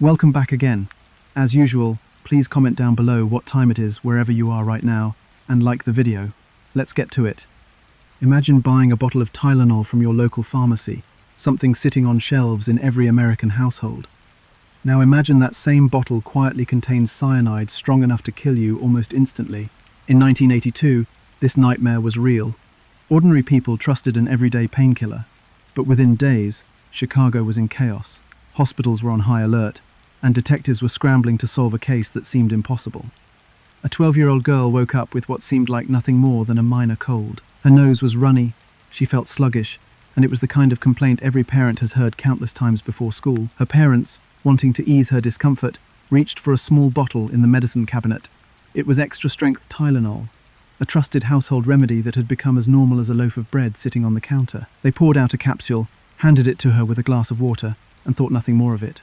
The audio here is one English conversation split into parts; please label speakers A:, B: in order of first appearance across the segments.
A: Welcome back again. As usual, please comment down below what time it is wherever you are right now, and like the video. Let's get to it. Imagine buying a bottle of Tylenol from your local pharmacy, something sitting on shelves in every American household. Now imagine that same bottle quietly contains cyanide strong enough to kill you almost instantly. In 1982, this nightmare was real. Ordinary people trusted an everyday painkiller, but within days, Chicago was in chaos. Hospitals were on high alert, and detectives were scrambling to solve a case that seemed impossible. A 12-year-old girl woke up with what seemed like nothing more than a minor cold. Her nose was runny, she felt sluggish, and it was the kind of complaint every parent has heard countless times before school. Her parents, wanting to ease her discomfort, reached for a small bottle in the medicine cabinet. It was extra-strength Tylenol, a trusted household remedy that had become as normal as a loaf of bread sitting on the counter. They poured out a capsule, handed it to her with a glass of water, and thought nothing more of it.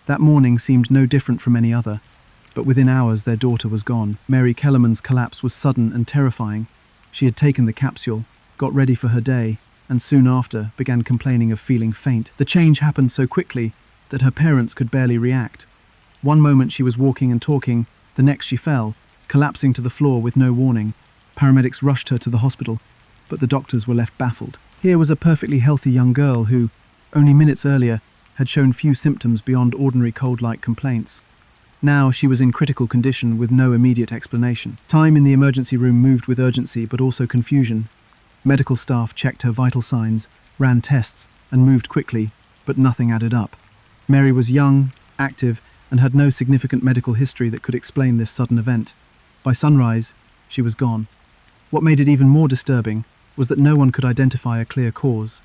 A: That morning seemed no different from any other, but within hours their daughter was gone. Mary Kellerman's collapse was sudden and terrifying. She had taken the capsule, got ready for her day, and soon after began complaining of feeling faint. The change happened so quickly that her parents could barely react. One moment she was walking and talking, the next she fell, collapsing to the floor with no warning. Paramedics rushed her to the hospital, but the doctors were left baffled. Here was a perfectly healthy young girl who, only minutes earlier, had shown few symptoms beyond ordinary cold-like complaints. Now she was in critical condition with no immediate explanation. Time in the emergency room moved with urgency but also confusion. Medical staff checked her vital signs, ran tests, and moved quickly, but nothing added up. Mary was young, active, and had no significant medical history that could explain this sudden event. By sunrise, she was gone. What made it even more disturbing was that no one could identify a clear cause.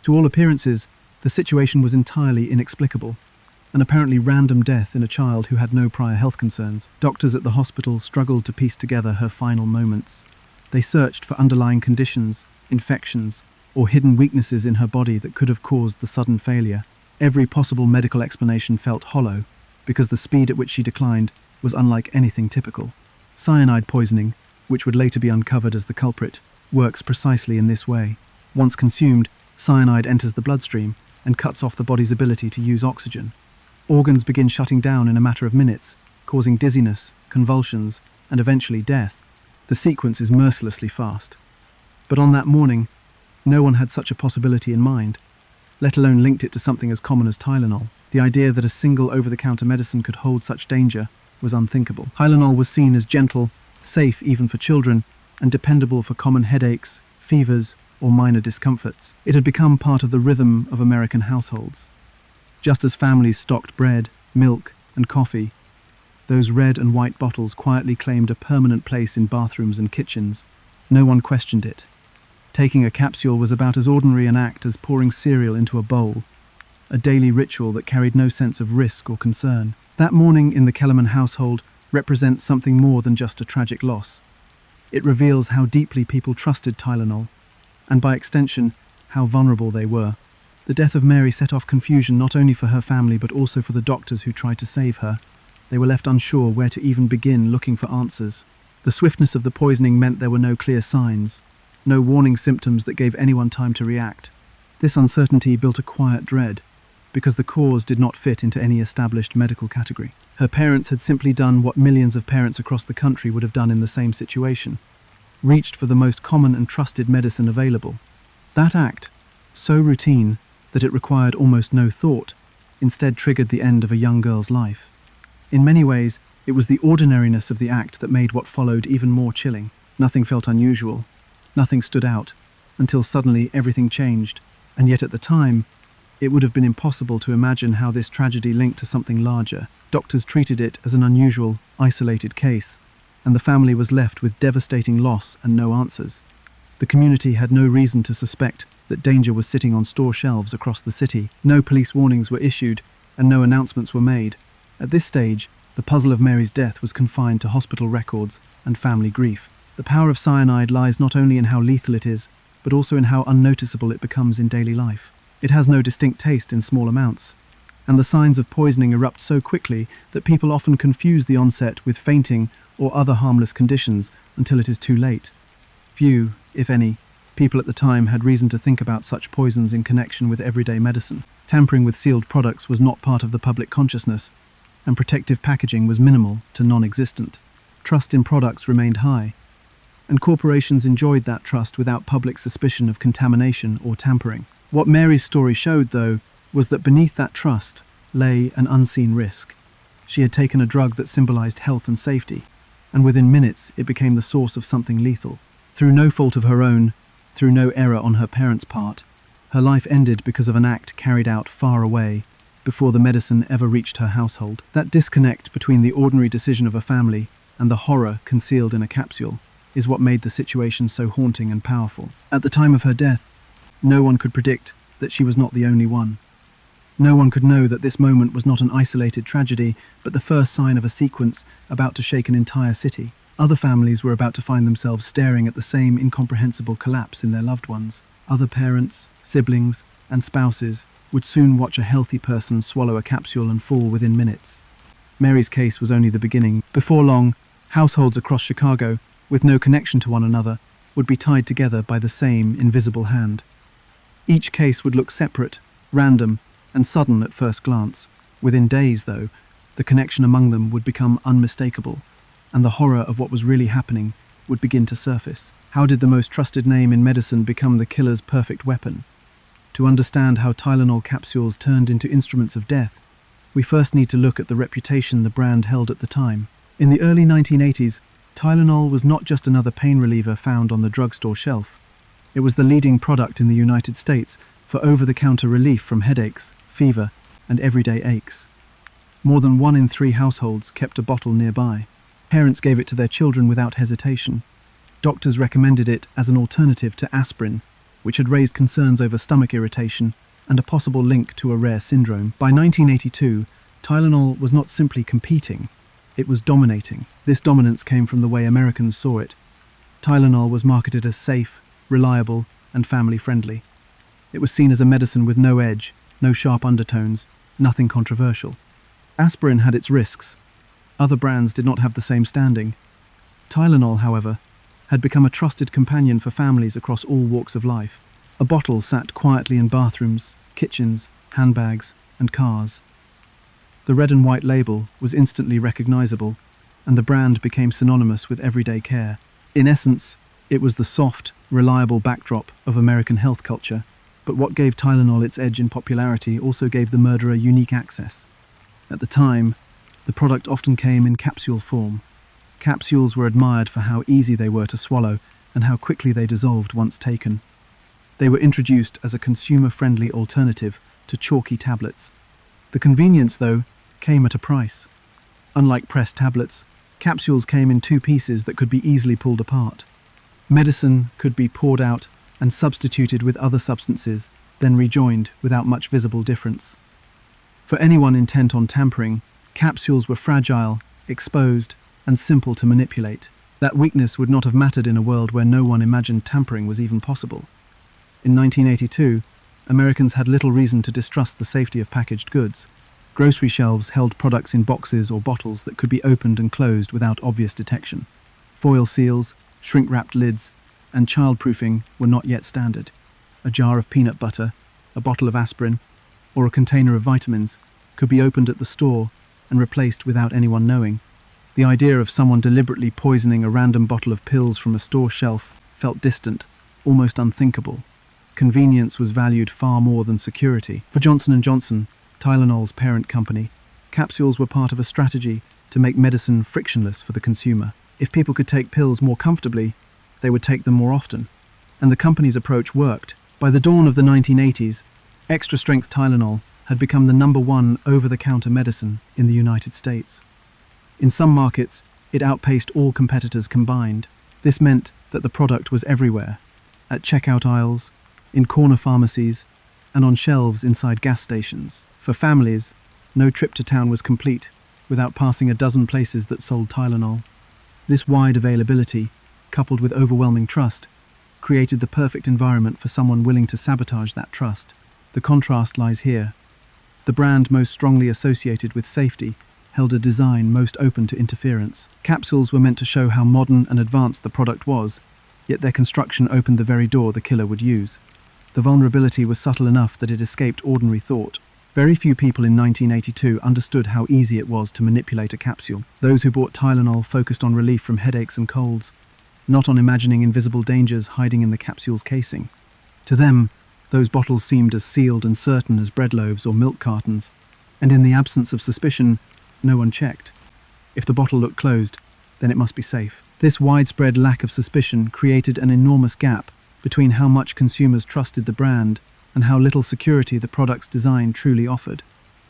A: To all appearances, the situation was entirely inexplicable, an apparently random death in a child who had no prior health concerns. Doctors at the hospital struggled to piece together her final moments. They searched for underlying conditions, infections, or hidden weaknesses in her body that could have caused the sudden failure. Every possible medical explanation felt hollow, because the speed at which she declined was unlike anything typical. Cyanide poisoning, which would later be uncovered as the culprit, works precisely in this way. Once consumed, cyanide enters the bloodstream and cuts off the body's ability to use oxygen. Organs begin shutting down in a matter of minutes, causing dizziness, convulsions, and eventually death. The sequence is mercilessly fast. But on that morning, no one had such a possibility in mind, let alone linked it to something as common as Tylenol. The idea that a single over-the-counter medicine could hold such danger was unthinkable. Tylenol was seen as gentle, safe even for children, and dependable for common headaches, fevers, or minor discomforts. It had become part of the rhythm of American households. Just as families stocked bread, milk, and coffee, those red and white bottles quietly claimed a permanent place in bathrooms and kitchens. No one questioned it. Taking a capsule was about as ordinary an act as pouring cereal into a bowl, a daily ritual that carried no sense of risk or concern. That morning in the Kellerman household represents something more than just a tragic loss. It reveals how deeply people trusted Tylenol, and by extension, how vulnerable they were. The death of Mary set off confusion not only for her family but also for the doctors who tried to save her. They were left unsure where to even begin looking for answers. The swiftness of the poisoning meant there were no clear signs, no warning symptoms that gave anyone time to react. This uncertainty built a quiet dread, because the cause did not fit into any established medical category. Her parents had simply done what millions of parents across the country would have done in the same situation: reached for the most common and trusted medicine available. That act, so routine that it required almost no thought, instead triggered the end of a young girl's life. In many ways, it was the ordinariness of the act that made what followed even more chilling. Nothing felt unusual, nothing stood out, until suddenly everything changed, and yet at the time, it would have been impossible to imagine how this tragedy linked to something larger. Doctors treated it as an unusual, isolated case, and the family was left with devastating loss and no answers. The community had no reason to suspect that danger was sitting on store shelves across the city. No police warnings were issued, and no announcements were made. At this stage, the puzzle of Mary's death was confined to hospital records and family grief. The power of cyanide lies not only in how lethal it is, but also in how unnoticeable it becomes in daily life. It has no distinct taste in small amounts, and the signs of poisoning erupt so quickly that people often confuse the onset with fainting or other harmless conditions until it is too late. Few, if any, people at the time had reason to think about such poisons in connection with everyday medicine. Tampering with sealed products was not part of the public consciousness, and protective packaging was minimal to non-existent. Trust in products remained high, and corporations enjoyed that trust without public suspicion of contamination or tampering. What Mary's story showed, though, was that beneath that trust lay an unseen risk. She had taken a drug that symbolized health and safety, and within minutes it became the source of something lethal. Through no fault of her own, through no error on her parents' part, her life ended because of an act carried out far away, before the medicine ever reached her household. That disconnect between the ordinary decision of a family and the horror concealed in a capsule is what made the situation so haunting and powerful. At the time of her death, no one could predict that she was not the only one. No one could know that this moment was not an isolated tragedy, but the first sign of a sequence about to shake an entire city. Other families were about to find themselves staring at the same incomprehensible collapse in their loved ones. Other parents, siblings, and spouses would soon watch a healthy person swallow a capsule and fall within minutes. Mary's case was only the beginning. Before long, households across Chicago, with no connection to one another, would be tied together by the same invisible hand. Each case would look separate, random, and sudden at first glance. Within days, though, the connection among them would become unmistakable, and the horror of what was really happening would begin to surface. How did the most trusted name in medicine become the killer's perfect weapon? To understand how Tylenol capsules turned into instruments of death, we first need to look at the reputation the brand held at the time. In the early 1980s, Tylenol was not just another pain reliever found on the drugstore shelf. It was the leading product in the United States for over-the-counter relief from headaches, fever, and everyday aches. More than 1 in 3 households kept a bottle nearby. Parents gave it to their children without hesitation. Doctors recommended it as an alternative to aspirin, which had raised concerns over stomach irritation and a possible link to a rare syndrome. By 1982, Tylenol was not simply competing, it was dominating. This dominance came from the way Americans saw it. Tylenol was marketed as safe, reliable, and family-friendly. It was seen as a medicine with no edge, no sharp undertones, nothing controversial. Aspirin had its risks. Other brands did not have the same standing. Tylenol, however, had become a trusted companion for families across all walks of life. A bottle sat quietly in bathrooms, kitchens, handbags, and cars. The red and white label was instantly recognizable, and the brand became synonymous with everyday care. In essence, it was the soft, reliable backdrop of American health culture, but what gave Tylenol its edge in popularity also gave the murderer unique access. At the time, the product often came in capsule form. Capsules were admired for how easy they were to swallow and how quickly they dissolved once taken. They were introduced as a consumer-friendly alternative to chalky tablets. The convenience, though, came at a price. Unlike pressed tablets, capsules came in 2 pieces that could be easily pulled apart. Medicine could be poured out and substituted with other substances, then rejoined without much visible difference. For anyone intent on tampering, capsules were fragile, exposed, and simple to manipulate. That weakness would not have mattered in a world where no one imagined tampering was even possible. In 1982, Americans had little reason to distrust the safety of packaged goods. Grocery shelves held products in boxes or bottles that could be opened and closed without obvious detection. Foil seals, shrink-wrapped lids, and childproofing were not yet standard. A jar of peanut butter, a bottle of aspirin, or a container of vitamins could be opened at the store and replaced without anyone knowing. The idea of someone deliberately poisoning a random bottle of pills from a store shelf felt distant, almost unthinkable. Convenience was valued far more than security. For Johnson & Johnson, Tylenol's parent company, capsules were part of a strategy to make medicine frictionless for the consumer. If people could take pills more comfortably, they would take them more often. And the company's approach worked. By the dawn of the 1980s, extra-strength Tylenol had become the #1 over-the-counter medicine in the United States. In some markets, it outpaced all competitors combined. This meant that the product was everywhere, at checkout aisles, in corner pharmacies, and on shelves inside gas stations. For families, no trip to town was complete without passing a dozen places that sold Tylenol. This wide availability, coupled with overwhelming trust, created the perfect environment for someone willing to sabotage that trust. The contrast lies here. The brand most strongly associated with safety held a design most open to interference. Capsules were meant to show how modern and advanced the product was, yet their construction opened the very door the killer would use. The vulnerability was subtle enough that it escaped ordinary thought. Very few people in 1982 understood how easy it was to manipulate a capsule. Those who bought Tylenol focused on relief from headaches and colds, not on imagining invisible dangers hiding in the capsule's casing. To them, those bottles seemed as sealed and certain as bread loaves or milk cartons, and in the absence of suspicion, no one checked. If the bottle looked closed, then it must be safe. This widespread lack of suspicion created an enormous gap between how much consumers trusted the brand and how little security the product's design truly offered.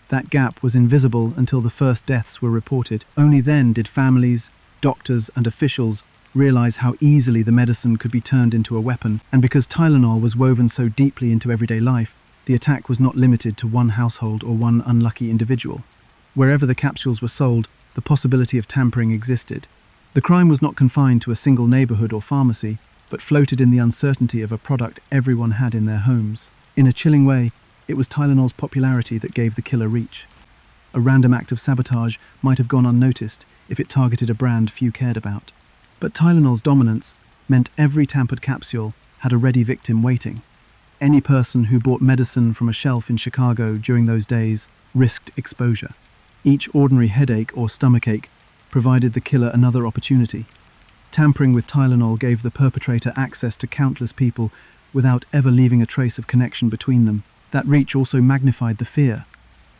A: That gap was invisible until the first deaths were reported. Only then did families, doctors, and officials realize how easily the medicine could be turned into a weapon, and because Tylenol was woven so deeply into everyday life, the attack was not limited to one household or one unlucky individual. Wherever the capsules were sold, the possibility of tampering existed. The crime was not confined to a single neighborhood or pharmacy, but floated in the uncertainty of a product everyone had in their homes. In a chilling way, it was Tylenol's popularity that gave the killer reach. A random act of sabotage might have gone unnoticed if it targeted a brand few cared about. But Tylenol's dominance meant every tampered capsule had a ready victim waiting. Any person who bought medicine from a shelf in Chicago during those days risked exposure. Each ordinary headache or stomachache provided the killer another opportunity. Tampering with Tylenol gave the perpetrator access to countless people without ever leaving a trace of connection between them. That reach also magnified the fear.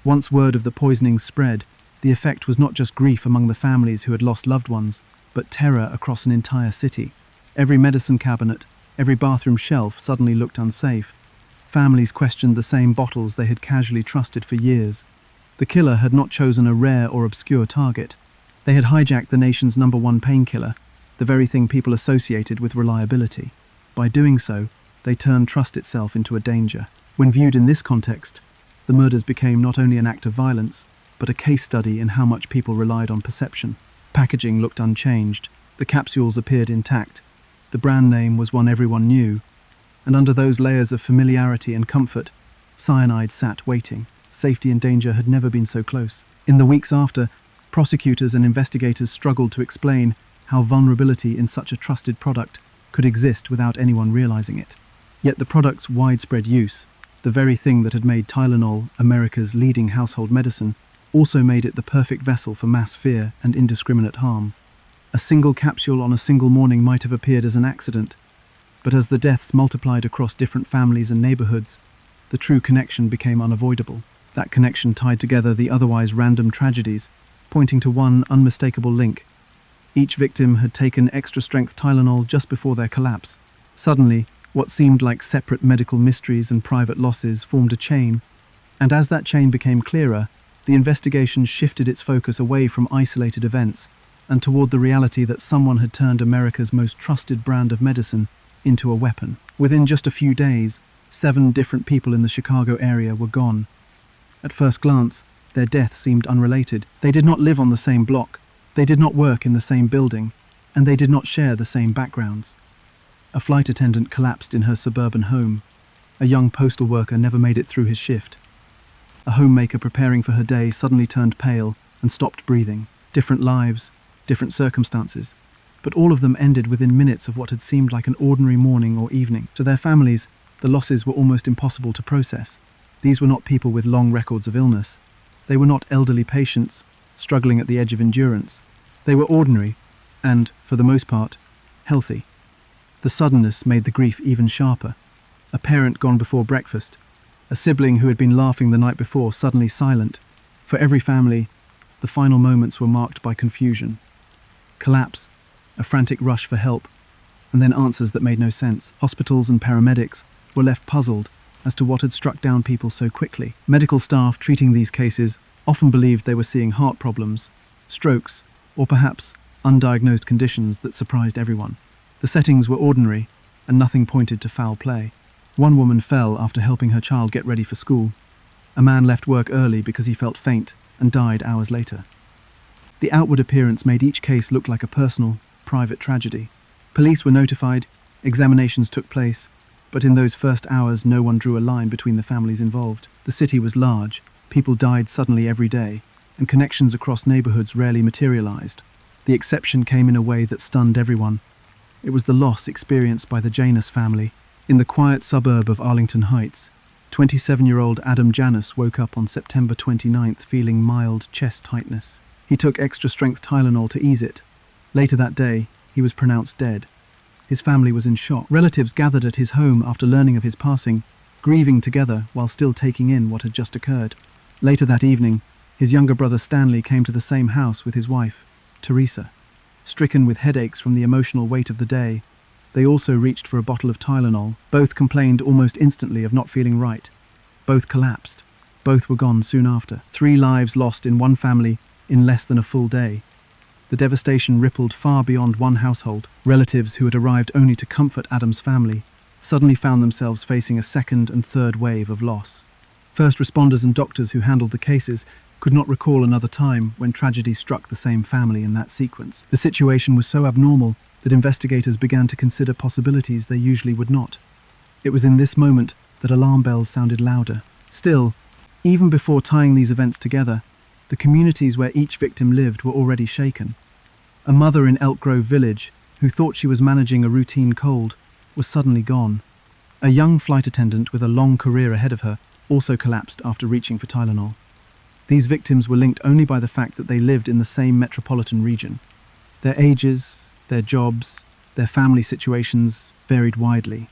A: Once word of the poisoning spread, the effect was not just grief among the families who had lost loved ones, but terror across an entire city. Every medicine cabinet, every bathroom shelf suddenly looked unsafe. Families questioned the same bottles they had casually trusted for years. The killer had not chosen a rare or obscure target. They had hijacked the nation's #1 painkiller, the very thing people associated with reliability. By doing so, they turned trust itself into a danger. When viewed in this context, the murders became not only an act of violence, but a case study in how much people relied on perception. Packaging looked unchanged, the capsules appeared intact, the brand name was one everyone knew, and under those layers of familiarity and comfort, cyanide sat waiting. Safety and danger had never been so close. In the weeks after, prosecutors and investigators struggled to explain how vulnerability in such a trusted product could exist without anyone realizing it. Yet the product's widespread use, the very thing that had made Tylenol America's leading household medicine, also made it the perfect vessel for mass fear and indiscriminate harm. A single capsule on a single morning might have appeared as an accident, but as the deaths multiplied across different families and neighborhoods, the true connection became unavoidable. That connection tied together the otherwise random tragedies, pointing to one unmistakable link. Each victim had taken extra-strength Tylenol just before their collapse. Suddenly, what seemed like separate medical mysteries and private losses formed a chain, and as that chain became clearer, the investigation shifted its focus away from isolated events and toward the reality that someone had turned America's most trusted brand of medicine into a weapon. Within just a few days, 7 different people in the Chicago area were gone. At first glance, their death seemed unrelated. They did not live on the same block, they did not work in the same building, and they did not share the same backgrounds. A flight attendant collapsed in her suburban home. A young postal worker never made it through his shift. A homemaker preparing for her day suddenly turned pale and stopped breathing. Different lives, different circumstances, but all of them ended within minutes of what had seemed like an ordinary morning or evening. To their families, the losses were almost impossible to process. These were not people with long records of illness. They were not elderly patients struggling at the edge of endurance. They were ordinary and, for the most part, healthy. The suddenness made the grief even sharper. A parent gone before breakfast, a sibling who had been laughing the night before suddenly silent. For every family, the final moments were marked by confusion. Collapse, a frantic rush for help, and then answers that made no sense. Hospitals and paramedics were left puzzled as to what had struck down people so quickly. Medical staff treating these cases often believed they were seeing heart problems, strokes, or perhaps undiagnosed conditions that surprised everyone. The settings were ordinary, and nothing pointed to foul play. One woman fell after helping her child get ready for school. A man left work early because he felt faint and died hours later. The outward appearance made each case look like a personal, private tragedy. Police were notified, examinations took place, but in those first hours no one drew a line between the families involved. The city was large, people died suddenly every day, and connections across neighborhoods rarely materialized. The exception came in a way that stunned everyone. It was the loss experienced by the Janus family. In the quiet suburb of Arlington Heights, 27-year-old Adam Janus woke up on September 29th feeling mild chest tightness. He took extra-strength Tylenol to ease it. Later that day, he was pronounced dead. His family was in shock. Relatives gathered at his home after learning of his passing, grieving together while still taking in what had just occurred. Later that evening, his younger brother Stanley came to the same house with his wife, Teresa. Stricken with headaches from the emotional weight of the day, they also reached for a bottle of Tylenol. Both complained almost instantly of not feeling right. Both collapsed. Both were gone soon after. 3 lives lost in one family in less than a full day. The devastation rippled far beyond one household. Relatives who had arrived only to comfort Adam's family suddenly found themselves facing a second and third wave of loss. First responders and doctors who handled the cases could not recall another time when tragedy struck the same family in that sequence. The situation was so abnormal that investigators began to consider possibilities they usually would not. It was in this moment that alarm bells sounded louder. Still, even before tying these events together, the communities where each victim lived were already shaken. A mother in Elk Grove Village, who thought she was managing a routine cold, was suddenly gone. A young flight attendant with a long career ahead of her also collapsed after reaching for Tylenol. These victims were linked only by the fact that they lived in the same metropolitan region. Their ages, their jobs, their family situations varied widely.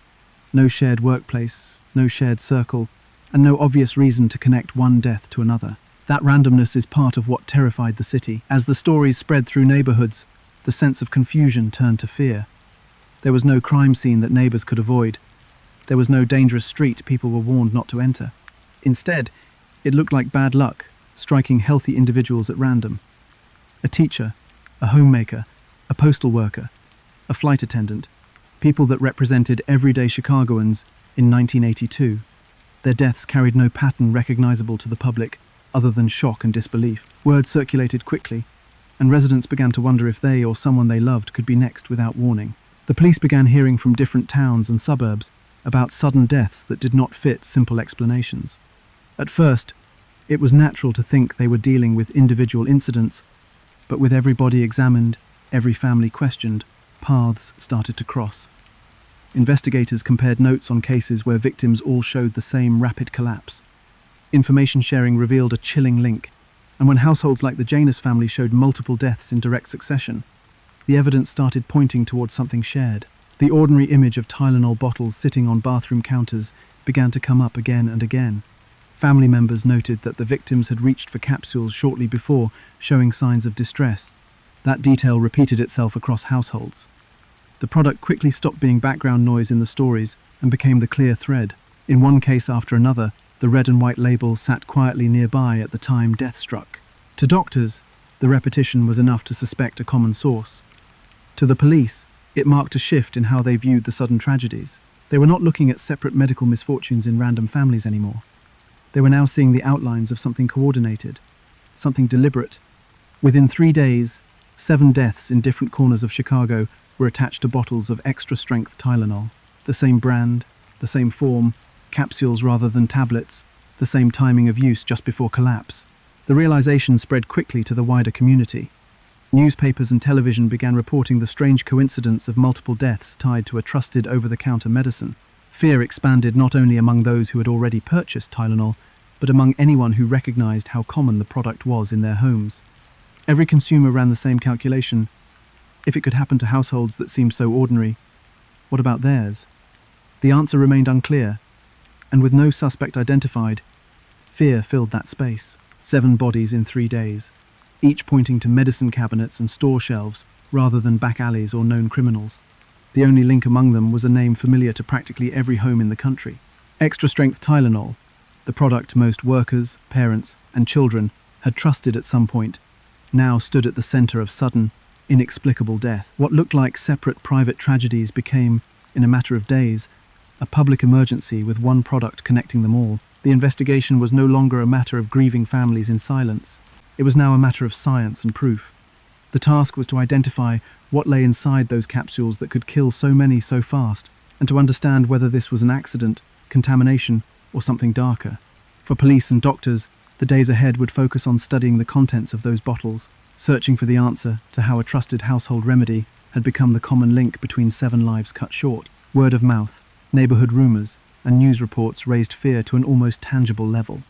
A: No shared workplace, no shared circle, and no obvious reason to connect one death to another. That randomness is part of what terrified the city. As the stories spread through neighborhoods, the sense of confusion turned to fear. There was no crime scene that neighbors could avoid. There was no dangerous street people were warned not to enter. Instead, it looked like bad luck, striking healthy individuals at random. A teacher, a homemaker, a postal worker, a flight attendant, people that represented everyday Chicagoans in 1982. Their deaths carried no pattern recognizable to the public other than shock and disbelief. Word circulated quickly, and residents began to wonder if they or someone they loved could be next without warning. The police began hearing from different towns and suburbs about sudden deaths that did not fit simple explanations. At first, it was natural to think they were dealing with individual incidents, but with every body examined, every family questioned, paths started to cross. Investigators compared notes on cases where victims all showed the same rapid collapse. Information sharing revealed a chilling link, and when households like the Janus family showed multiple deaths in direct succession, the evidence started pointing towards something shared. The ordinary image of Tylenol bottles sitting on bathroom counters began to come up again and again. Family members noted that the victims had reached for capsules shortly before, showing signs of distress. That detail repeated itself across households. The product quickly stopped being background noise in the stories and became the clear thread. In one case after another, the red and white label sat quietly nearby at the time death struck. To doctors, the repetition was enough to suspect a common source. To the police, it marked a shift in how they viewed the sudden tragedies. They were not looking at separate medical misfortunes in random families anymore. They were now seeing the outlines of something coordinated, something deliberate. Within 3 days, 7 deaths in different corners of Chicago were attached to bottles of extra-strength Tylenol. The same brand, the same form, capsules rather than tablets, the same timing of use just before collapse. The realization spread quickly to the wider community. Newspapers and television began reporting the strange coincidence of multiple deaths tied to a trusted over-the-counter medicine. Fear expanded not only among those who had already purchased Tylenol, but among anyone who recognized how common the product was in their homes. Every consumer ran the same calculation. If it could happen to households that seemed so ordinary, what about theirs? The answer remained unclear, and with no suspect identified, fear filled that space. 7 bodies in 3 days, each pointing to medicine cabinets and store shelves rather than back alleys or known criminals. The only link among them was a name familiar to practically every home in the country. Extra-strength Tylenol, the product most workers, parents, and children had trusted at some point, now stood at the center of sudden, inexplicable death. What looked like separate private tragedies became, in a matter of days, a public emergency with one product connecting them all. The investigation was no longer a matter of grieving families in silence. It was now a matter of science and proof. The task was to identify what lay inside those capsules that could kill so many so fast, and to understand whether this was an accident, contamination, or something darker. For police and doctors, the days ahead would focus on studying the contents of those bottles, searching for the answer to how a trusted household remedy had become the common link between 7 lives cut short. Word of mouth, neighborhood rumors, and news reports raised fear to an almost tangible level.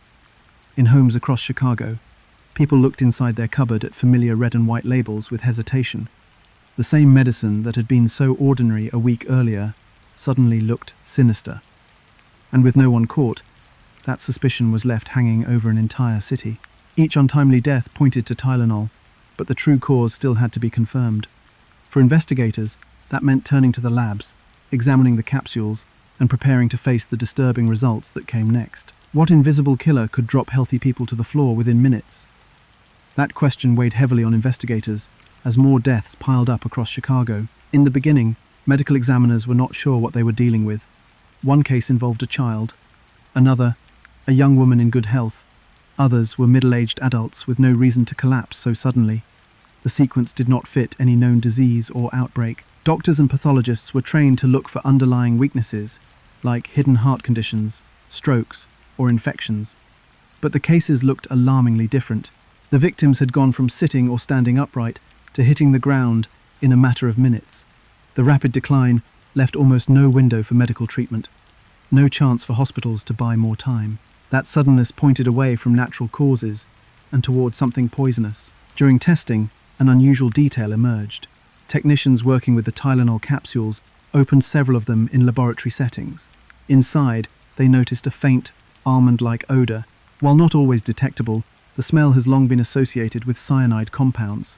A: In homes across Chicago, people looked inside their cupboard at familiar red and white labels with hesitation. The same medicine that had been so ordinary a week earlier suddenly looked sinister. And with no one caught, that suspicion was left hanging over an entire city. Each untimely death pointed to Tylenol, but the true cause still had to be confirmed. For investigators, that meant turning to the labs, examining the capsules, and preparing to face the disturbing results that came next. What invisible killer could drop healthy people to the floor within minutes? That question weighed heavily on investigators as more deaths piled up across Chicago. In the beginning, medical examiners were not sure what they were dealing with. One case involved a child, another, a young woman in good health. Others were middle-aged adults with no reason to collapse so suddenly. The sequence did not fit any known disease or outbreak. Doctors and pathologists were trained to look for underlying weaknesses, like hidden heart conditions, strokes, or infections. But the cases looked alarmingly different. The victims had gone from sitting or standing upright to hitting the ground in a matter of minutes. The rapid decline left almost no window for medical treatment, no chance for hospitals to buy more time. That suddenness pointed away from natural causes and toward something poisonous. During testing, an unusual detail emerged. Technicians working with the Tylenol capsules opened several of them in laboratory settings. Inside, they noticed a faint, almond-like odor. While not always detectable, the smell has long been associated with cyanide compounds.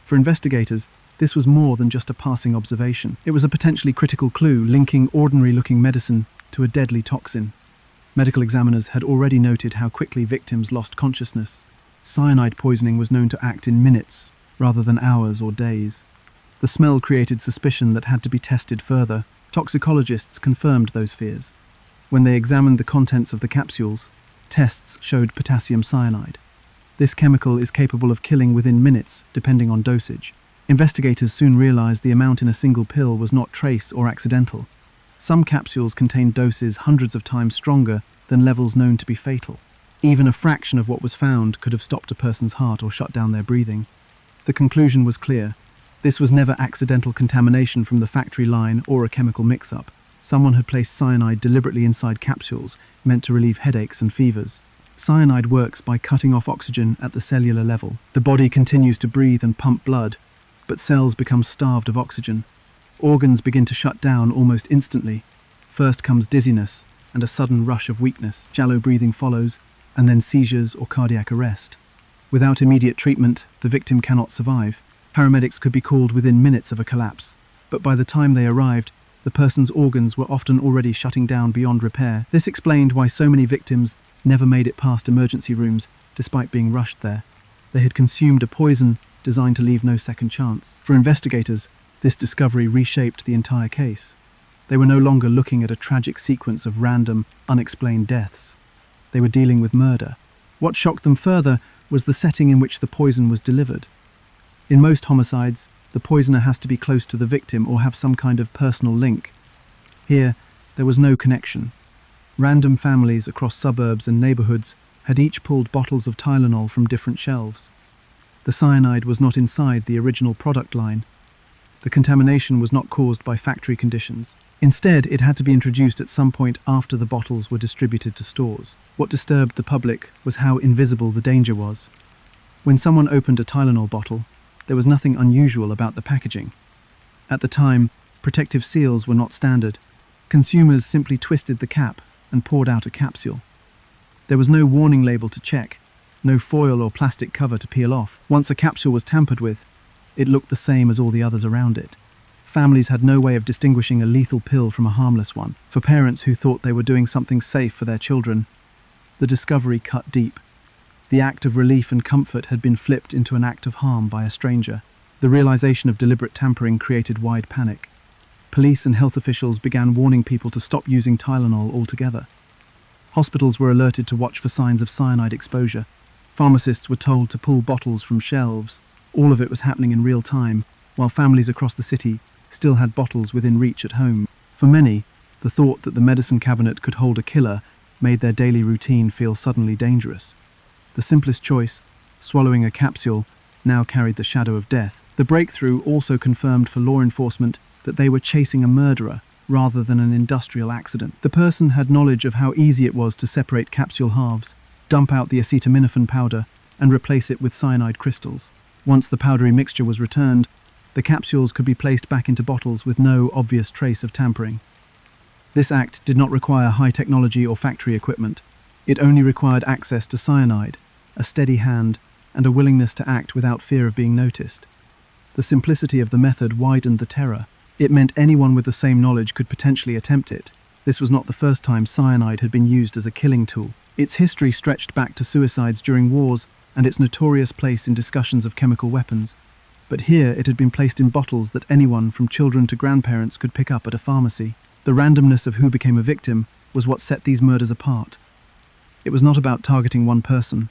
A: For investigators, this was more than just a passing observation. It was a potentially critical clue linking ordinary-looking medicine to a deadly toxin. Medical examiners had already noted how quickly victims lost consciousness. Cyanide poisoning was known to act in minutes, rather than hours or days. The smell created suspicion that had to be tested further. Toxicologists confirmed those fears. When they examined the contents of the capsules, tests showed potassium cyanide. This chemical is capable of killing within minutes, depending on dosage. Investigators soon realized the amount in a single pill was not trace or accidental. Some capsules contained doses hundreds of times stronger than levels known to be fatal. Even a fraction of what was found could have stopped a person's heart or shut down their breathing. The conclusion was clear. This was never accidental contamination from the factory line or a chemical mix-up. Someone had placed cyanide deliberately inside capsules, meant to relieve headaches and fevers. Cyanide works by cutting off oxygen at the cellular level. The body continues to breathe and pump blood, but cells become starved of oxygen. Organs begin to shut down almost instantly. First comes dizziness and a sudden rush of weakness. Shallow breathing follows, and then seizures or cardiac arrest. Without immediate treatment, the victim cannot survive. Paramedics could be called within minutes of a collapse, but by the time they arrived, the person's organs were often already shutting down beyond repair. This explained why so many victims never made it past emergency rooms, despite being rushed there. They had consumed a poison designed to leave no second chance. For investigators, this discovery reshaped the entire case. They were no longer looking at a tragic sequence of random, unexplained deaths. They were dealing with murder. What shocked them further was the setting in which the poison was delivered. In most homicides, the poisoner has to be close to the victim or have some kind of personal link. Here, there was no connection. Random families across suburbs and neighborhoods had each pulled bottles of Tylenol from different shelves. The cyanide was not inside the original product line. The contamination was not caused by factory conditions. Instead, it had to be introduced at some point after the bottles were distributed to stores. What disturbed the public was how invisible the danger was. When someone opened a Tylenol bottle, there was nothing unusual about the packaging. At the time, protective seals were not standard. Consumers simply twisted the cap and poured out a capsule. There was no warning label to check, no foil or plastic cover to peel off. Once a capsule was tampered with, it looked the same as all the others around it. Families had no way of distinguishing a lethal pill from a harmless one. For parents who thought they were doing something safe for their children, the discovery cut deep. The act of relief and comfort had been flipped into an act of harm by a stranger. The realization of deliberate tampering created wide panic. Police and health officials began warning people to stop using Tylenol altogether. Hospitals were alerted to watch for signs of cyanide exposure. Pharmacists were told to pull bottles from shelves. All of it was happening in real time, while families across the city still had bottles within reach at home. For many, the thought that the medicine cabinet could hold a killer made their daily routine feel suddenly dangerous. The simplest choice, swallowing a capsule, now carried the shadow of death. The breakthrough also confirmed for law enforcement that they were chasing a murderer, rather than an industrial accident. The person had knowledge of how easy it was to separate capsule halves, dump out the acetaminophen powder, and replace it with cyanide crystals. Once the powdery mixture was returned, the capsules could be placed back into bottles with no obvious trace of tampering. This act did not require high technology or factory equipment. It only required access to cyanide, a steady hand, and a willingness to act without fear of being noticed. The simplicity of the method widened the terror. It meant anyone with the same knowledge could potentially attempt it. This was not the first time cyanide had been used as a killing tool. Its history stretched back to suicides during wars and its notorious place in discussions of chemical weapons. But here it had been placed in bottles that anyone, from children to grandparents, could pick up at a pharmacy. The randomness of who became a victim was what set these murders apart. It was not about targeting one person.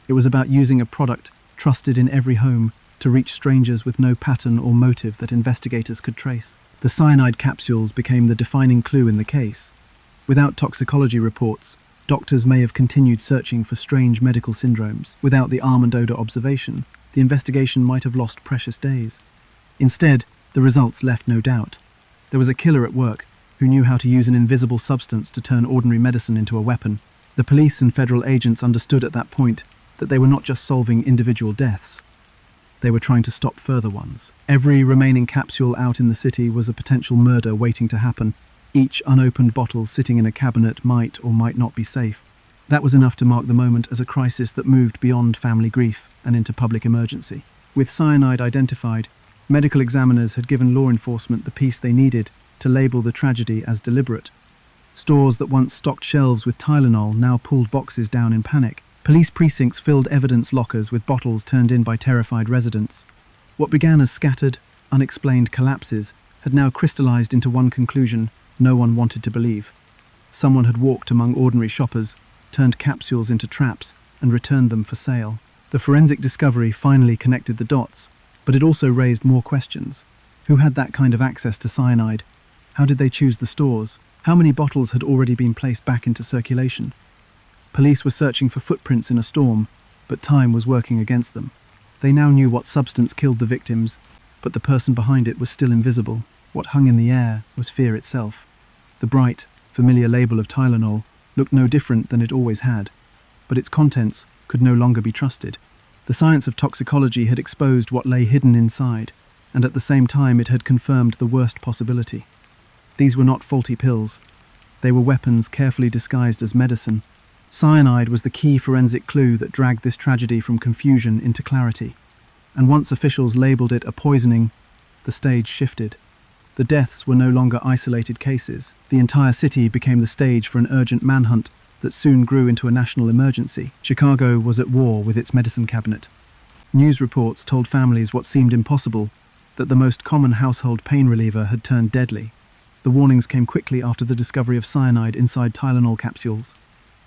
A: It was about using a product trusted in every home to reach strangers with no pattern or motive that investigators could trace. The cyanide capsules became the defining clue in the case. Without toxicology reports, doctors may have continued searching for strange medical syndromes. Without the almond odor observation, the investigation might have lost precious days. Instead, the results left no doubt. There was a killer at work who knew how to use an invisible substance to turn ordinary medicine into a weapon. The police and federal agents understood at that point that they were not just solving individual deaths. They were trying to stop further ones. Every remaining capsule out in the city was a potential murder waiting to happen. Each unopened bottle sitting in a cabinet might or might not be safe. That was enough to mark the moment as a crisis that moved beyond family grief and into public emergency. With cyanide identified, medical examiners had given law enforcement the piece they needed to label the tragedy as deliberate. Stores that once stocked shelves with Tylenol now pulled boxes down in panic. Police precincts filled evidence lockers with bottles turned in by terrified residents. What began as scattered, unexplained collapses had now crystallized into one conclusion no one wanted to believe. Someone had walked among ordinary shoppers, turned capsules into traps, and returned them for sale. The forensic discovery finally connected the dots, but it also raised more questions. Who had that kind of access to cyanide? How did they choose the stores? How many bottles had already been placed back into circulation? Police were searching for footprints in a storm, but time was working against them. They now knew what substance killed the victims, but the person behind it was still invisible. What hung in the air was fear itself. The bright, familiar label of Tylenol looked no different than it always had, but its contents could no longer be trusted. The science of toxicology had exposed what lay hidden inside, and at the same time it had confirmed the worst possibility. These were not faulty pills. They were weapons carefully disguised as medicine. Cyanide was the key forensic clue that dragged this tragedy from confusion into clarity. And once officials labelled it a poisoning, the stage shifted. The deaths were no longer isolated cases. The entire city became the stage for an urgent manhunt that soon grew into a national emergency. Chicago was at war with its medicine cabinet. News reports told families what seemed impossible, that the most common household pain reliever had turned deadly. The warnings came quickly after the discovery of cyanide inside Tylenol capsules.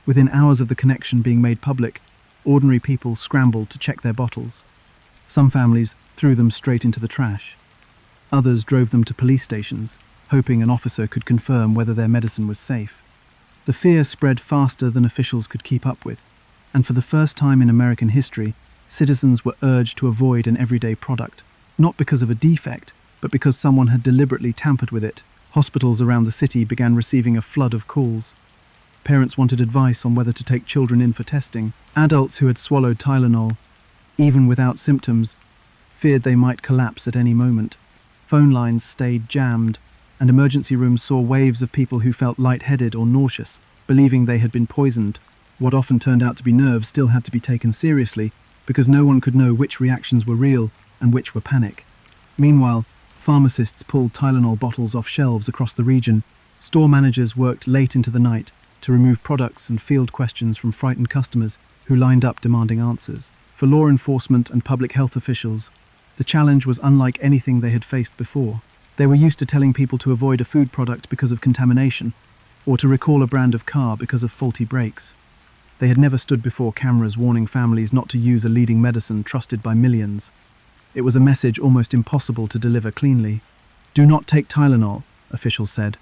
A: Within hours of the connection being made public, ordinary people scrambled to check their bottles. Some families threw them straight into the trash. Others drove them to police stations, hoping an officer could confirm whether their medicine was safe. The fear spread faster than officials could keep up with, and for the first time in American history, citizens were urged to avoid an everyday product, not because of a defect, but because someone had deliberately tampered with it. Hospitals around the city began receiving a flood of calls. Parents wanted advice on whether to take children in for testing. Adults who had swallowed Tylenol, even without symptoms, feared they might collapse at any moment. Phone lines stayed jammed, and emergency rooms saw waves of people who felt lightheaded or nauseous, believing they had been poisoned. What often turned out to be nerves still had to be taken seriously, because no one could know which reactions were real and which were panic. Meanwhile, pharmacists pulled Tylenol bottles off shelves across the region. Store managers worked late into the night to remove products and field questions from frightened customers who lined up demanding answers. For law enforcement and public health officials, the challenge was unlike anything they had faced before. They were used to telling people to avoid a food product because of contamination, or to recall a brand of car because of faulty brakes. They had never stood before cameras warning families not to use a leading medicine trusted by millions. It was a message almost impossible to deliver cleanly. "Do not take Tylenol," officials said.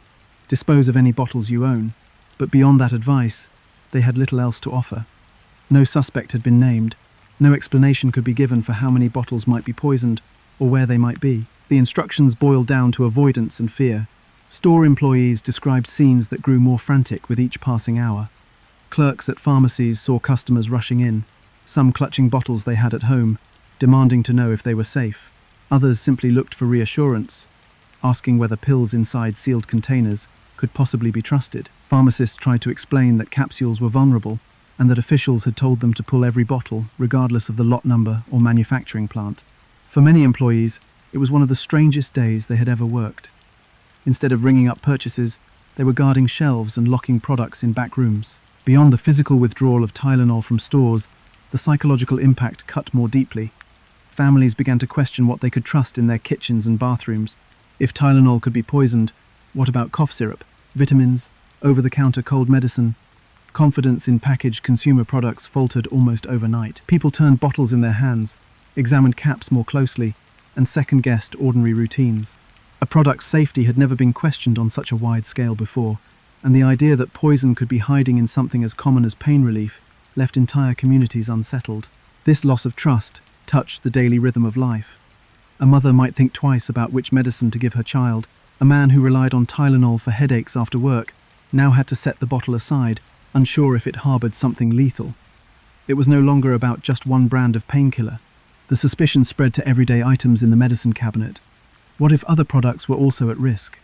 A: "Dispose of any bottles you own." But beyond that advice, they had little else to offer. No suspect had been named. No explanation could be given for how many bottles might be poisoned or where they might be. The instructions boiled down to avoidance and fear. Store employees described scenes that grew more frantic with each passing hour. Clerks at pharmacies saw customers rushing in, some clutching bottles they had at home, demanding to know if they were safe. Others simply looked for reassurance, asking whether pills inside sealed containers could possibly be trusted. Pharmacists tried to explain that capsules were vulnerable and that officials had told them to pull every bottle, regardless of the lot number or manufacturing plant. For many employees, it was one of the strangest days they had ever worked. Instead of ringing up purchases, they were guarding shelves and locking products in back rooms. Beyond the physical withdrawal of Tylenol from stores, the psychological impact cut more deeply. Families began to question what they could trust in their kitchens and bathrooms. If Tylenol could be poisoned, what about cough syrup, vitamins, over-the-counter cold medicine? Confidence in packaged consumer products faltered almost overnight. People turned bottles in their hands, examined caps more closely, and second-guessed ordinary routines. A product's safety had never been questioned on such a wide scale before, and the idea that poison could be hiding in something as common as pain relief left entire communities unsettled. This loss of trust touched the daily rhythm of life. A mother might think twice about which medicine to give her child. A man who relied on Tylenol for headaches after work now had to set the bottle aside, unsure if it harbored something lethal. It was no longer about just one brand of painkiller. The suspicion spread to everyday items in the medicine cabinet. What if other products were also at risk?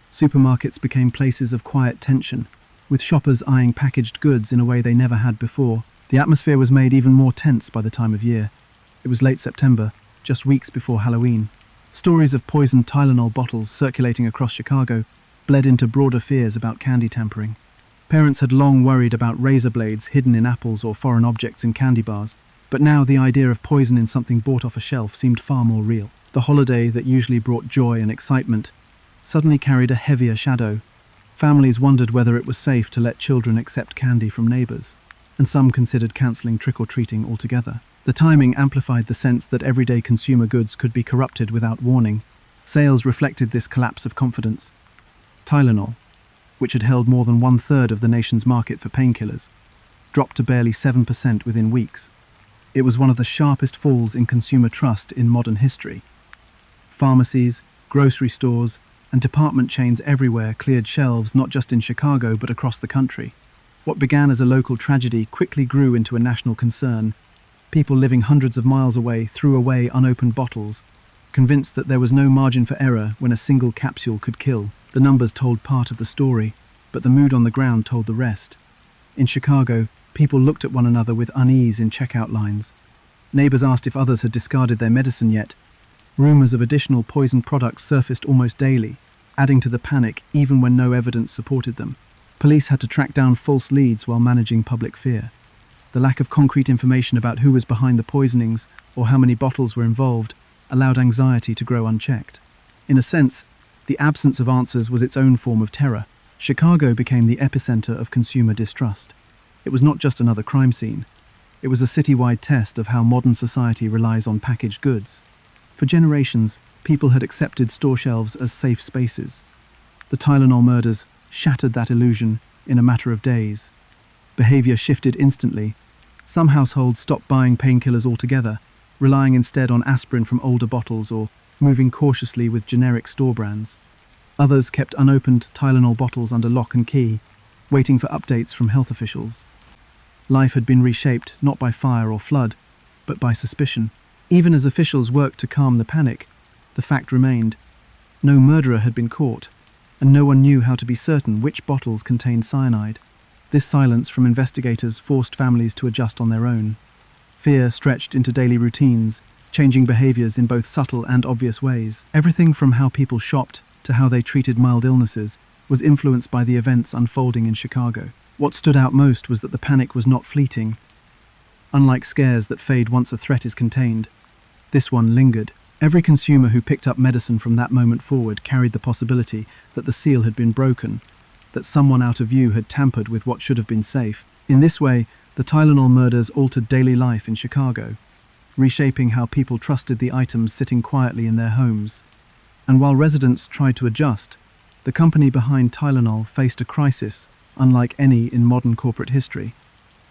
A: Supermarkets became places of quiet tension, with shoppers eyeing packaged goods in a way they never had before. The atmosphere was made even more tense by the time of year. It was late September, just weeks before Halloween. Stories of poisoned Tylenol bottles circulating across Chicago bled into broader fears about candy tampering. Parents had long worried about razor blades hidden in apples or foreign objects in candy bars, but now the idea of poison in something bought off a shelf seemed far more real. The holiday that usually brought joy and excitement suddenly carried a heavier shadow. Families wondered whether it was safe to let children accept candy from neighbors, and some considered cancelling trick-or-treating altogether. The timing amplified the sense that everyday consumer goods could be corrupted without warning. Sales reflected this collapse of confidence. Tylenol, which had held more than one-third of the nation's market for painkillers, dropped to barely 7% within weeks. It was one of the sharpest falls in consumer trust in modern history. Pharmacies, grocery stores, and department chains everywhere cleared shelves not just in Chicago but across the country. What began as a local tragedy quickly grew into a national concern. People living hundreds of miles away threw away unopened bottles, convinced that there was no margin for error when a single capsule could kill. The numbers told part of the story, but the mood on the ground told the rest. In Chicago, people looked at one another with unease in checkout lines. Neighbors asked if others had discarded their medicine yet. Rumors of additional poisoned products surfaced almost daily, adding to the panic even when no evidence supported them. Police had to track down false leads while managing public fear. The lack of concrete information about who was behind the poisonings or how many bottles were involved allowed anxiety to grow unchecked. In a sense, the absence of answers was its own form of terror. Chicago became the epicenter of consumer distrust. It was not just another crime scene. It was a citywide test of how modern society relies on packaged goods. For generations, people had accepted store shelves as safe spaces. The Tylenol murders shattered that illusion in a matter of days. Behavior shifted instantly. Some households stopped buying painkillers altogether, relying instead on aspirin from older bottles or moving cautiously with generic store brands. Others kept unopened Tylenol bottles under lock and key, waiting for updates from health officials. Life had been reshaped not by fire or flood, but by suspicion. Even as officials worked to calm the panic, the fact remained: no murderer had been caught, and no one knew how to be certain which bottles contained cyanide. This silence from investigators forced families to adjust on their own. Fear stretched into daily routines, changing behaviors in both subtle and obvious ways. Everything from how people shopped to how they treated mild illnesses was influenced by the events unfolding in Chicago. What stood out most was that the panic was not fleeting. Unlike scares that fade once a threat is contained, this one lingered. Every consumer who picked up medicine from that moment forward carried the possibility that the seal had been broken, that someone out of view had tampered with what should have been safe. In this way, the Tylenol murders altered daily life in Chicago, reshaping how people trusted the items sitting quietly in their homes. And while residents tried to adjust, the company behind Tylenol faced a crisis unlike any in modern corporate history.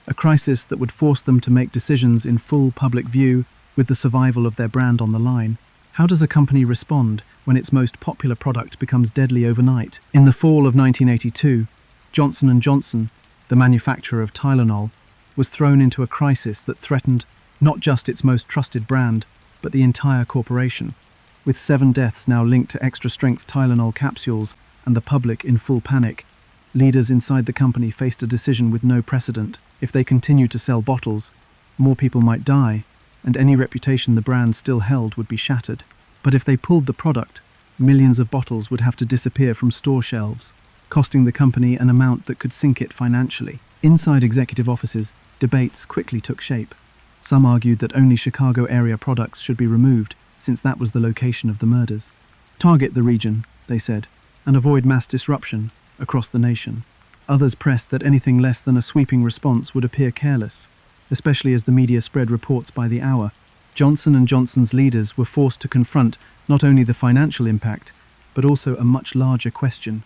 A: A crisis that would force them to make decisions in full public view with the survival of their brand on the line. How does a company respond when its most popular product becomes deadly overnight? In the fall of 1982, Johnson & Johnson, the manufacturer of Tylenol, was thrown into a crisis that threatened not just its most trusted brand, but the entire corporation. With 7 deaths now linked to extra-strength Tylenol capsules and the public in full panic, leaders inside the company faced a decision with no precedent. If they continued to sell bottles, more people might die, and any reputation the brand still held would be shattered. But if they pulled the product, millions of bottles would have to disappear from store shelves, costing the company an amount that could sink it financially. Inside executive offices, debates quickly took shape. Some argued that only Chicago area products should be removed, since that was the location of the murders. Target the region, they said, and avoid mass disruption across the nation. Others pressed that anything less than a sweeping response would appear careless, especially as the media spread reports by the hour. Johnson & Johnson's leaders were forced to confront not only the financial impact, but also a much larger question.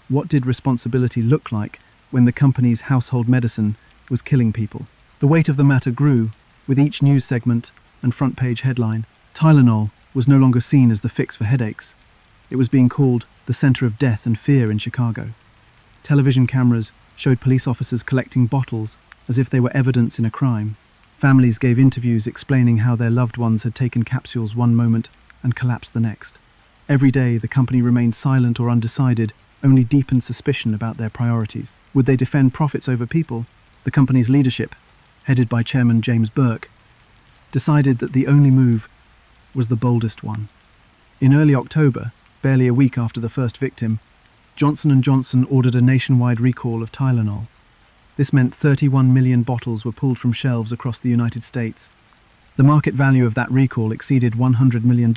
A: What did responsibility look like when the company's household medicine was killing people? The weight of the matter grew with each news segment and front-page headline. Tylenol was no longer seen as the fix for headaches. It was being called the center of death and fear in Chicago. Television cameras showed police officers collecting bottles as if they were evidence in a crime. Families gave interviews explaining how their loved ones had taken capsules one moment and collapsed the next. Every day, the company remained silent or undecided, only deepened suspicion about their priorities. Would they defend profits over people? The company's leadership, headed by Chairman James Burke, decided that the only move was the boldest one. In early October, barely a week after the first victim, Johnson & Johnson ordered a nationwide recall of Tylenol. This meant 31 million bottles were pulled from shelves across the United States. The market value of that recall exceeded $100 million,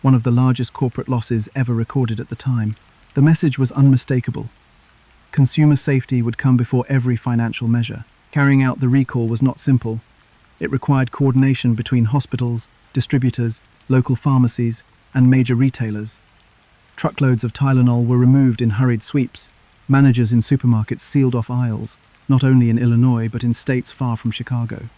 A: one of the largest corporate losses ever recorded at the time. The message was unmistakable. Consumer safety would come before every financial measure. Carrying out the recall was not simple. It required coordination between hospitals, distributors, local pharmacies, and major retailers. Truckloads of Tylenol were removed in hurried sweeps. Managers in supermarkets sealed off aisles, not only in Illinois but in states far from Chicago.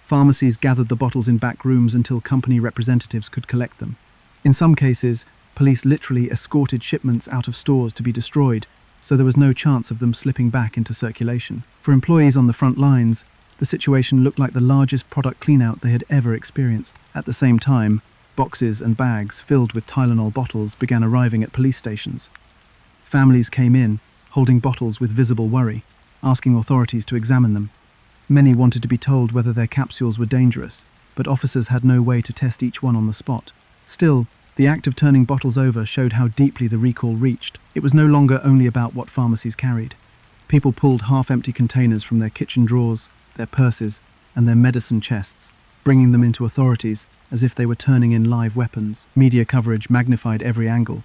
A: Pharmacies gathered the bottles in back rooms until company representatives could collect them. In some cases, police literally escorted shipments out of stores to be destroyed, so there was no chance of them slipping back into circulation. For employees on the front lines, the situation looked like the largest product cleanout they had ever experienced. At the same time, boxes and bags filled with Tylenol bottles began arriving at police stations. Families came in, holding bottles with visible worry, asking authorities to examine them. Many wanted to be told whether their capsules were dangerous, but officers had no way to test each one on the spot. Still, the act of turning bottles over showed how deeply the recall reached. It was no longer only about what pharmacies carried. People pulled half-empty containers from their kitchen drawers, their purses, and their medicine chests, bringing them into authorities as if they were turning in live weapons. Media coverage magnified every angle.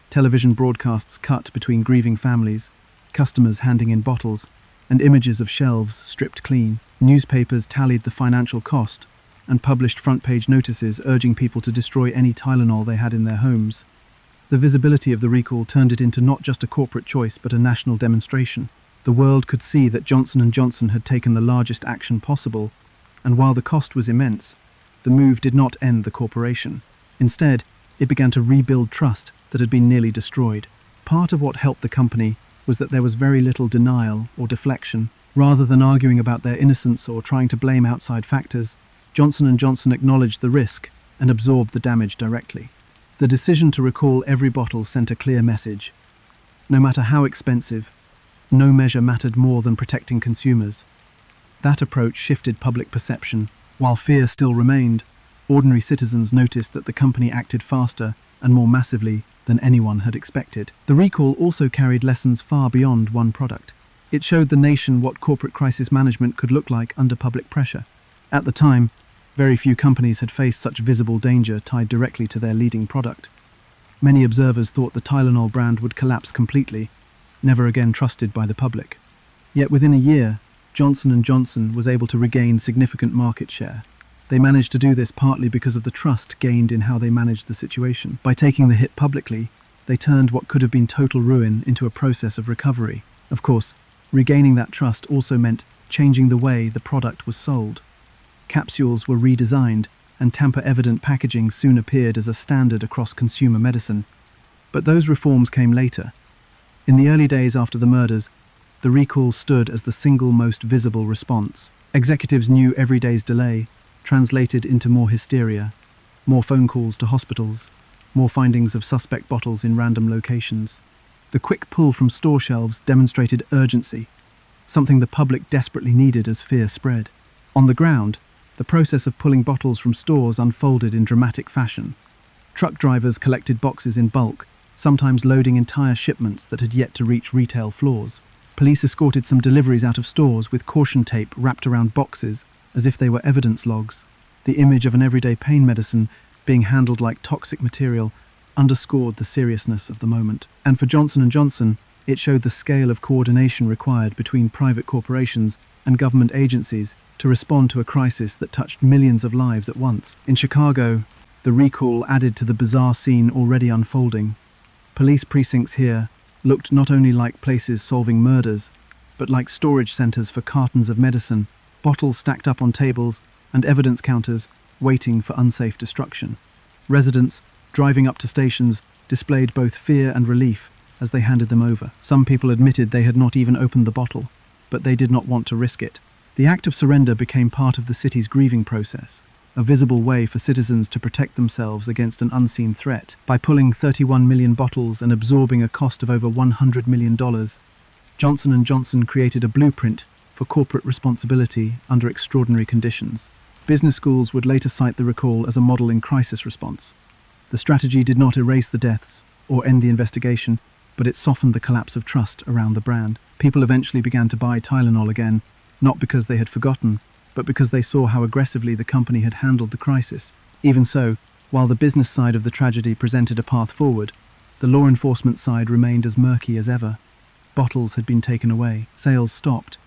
A: Television broadcasts cut between grieving families, customers handing in bottles, and images of shelves stripped clean. Newspapers tallied the financial cost and published front-page notices urging people to destroy any Tylenol they had in their homes. The visibility of the recall turned it into not just a corporate choice but a national demonstration. The world could see that Johnson & Johnson had taken the largest action possible, and while the cost was immense, the move did not end the corporation. Instead, it began to rebuild trust that had been nearly destroyed. Part of what helped the company was that there was very little denial or deflection. Rather than arguing about their innocence or trying to blame outside factors, Johnson & Johnson acknowledged the risk and absorbed the damage directly. The decision to recall every bottle sent a clear message. No matter how expensive, no measure mattered more than protecting consumers. That approach shifted public perception. While fear still remained, ordinary citizens noticed that the company acted faster and more massively than anyone had expected. The recall also carried lessons far beyond one product. It showed the nation what corporate crisis management could look like under public pressure. At the time, very few companies had faced such visible danger tied directly to their leading product. Many observers thought the Tylenol brand would collapse completely, never again trusted by the public. Yet within a year, Johnson & Johnson was able to regain significant market share. They managed to do this partly because of the trust gained in how they managed the situation. By taking the hit publicly, they turned what could have been total ruin into a process of recovery. Of course, regaining that trust also meant changing the way the product was sold. Capsules were redesigned, and tamper-evident packaging soon appeared as a standard across consumer medicine. But those reforms came later. In the early days after the murders, the recall stood as the single most visible response. Executives knew every day's delay translated into more hysteria, more phone calls to hospitals, more findings of suspect bottles in random locations. The quick pull from store shelves demonstrated urgency, something the public desperately needed as fear spread. On the ground, the process of pulling bottles from stores unfolded in dramatic fashion. Truck drivers collected boxes in bulk, sometimes loading entire shipments that had yet to reach retail floors. Police escorted some deliveries out of stores with caution tape wrapped around boxes as if they were evidence logs. The image of an everyday pain medicine being handled like toxic material underscored the seriousness of the moment. And for Johnson & Johnson, it showed the scale of coordination required between private corporations and government agencies to respond to a crisis that touched millions of lives at once. In Chicago, the recall added to the bizarre scene already unfolding. Police precincts here looked not only like places solving murders, but like storage centers for cartons of medicine, bottles stacked up on tables, and evidence counters waiting for unsafe destruction. Residents, driving up to stations, displayed both fear and relief as they handed them over. Some people admitted they had not even opened the bottle, but they did not want to risk it. The act of surrender became part of the city's grieving process, a visible way for citizens to protect themselves against an unseen threat. By pulling 31 million bottles and absorbing a cost of over $100 million, Johnson & Johnson created a blueprint for corporate responsibility under extraordinary conditions. Business schools would later cite the recall as a model in crisis response. The strategy did not erase the deaths or end the investigation, but it softened the collapse of trust around the brand. People eventually began to buy Tylenol again, not because they had forgotten, but because they saw how aggressively the company had handled the crisis. Even so, while the business side of the tragedy presented a path forward, the law enforcement side remained as murky as ever. Bottles had been taken away, sales stopped,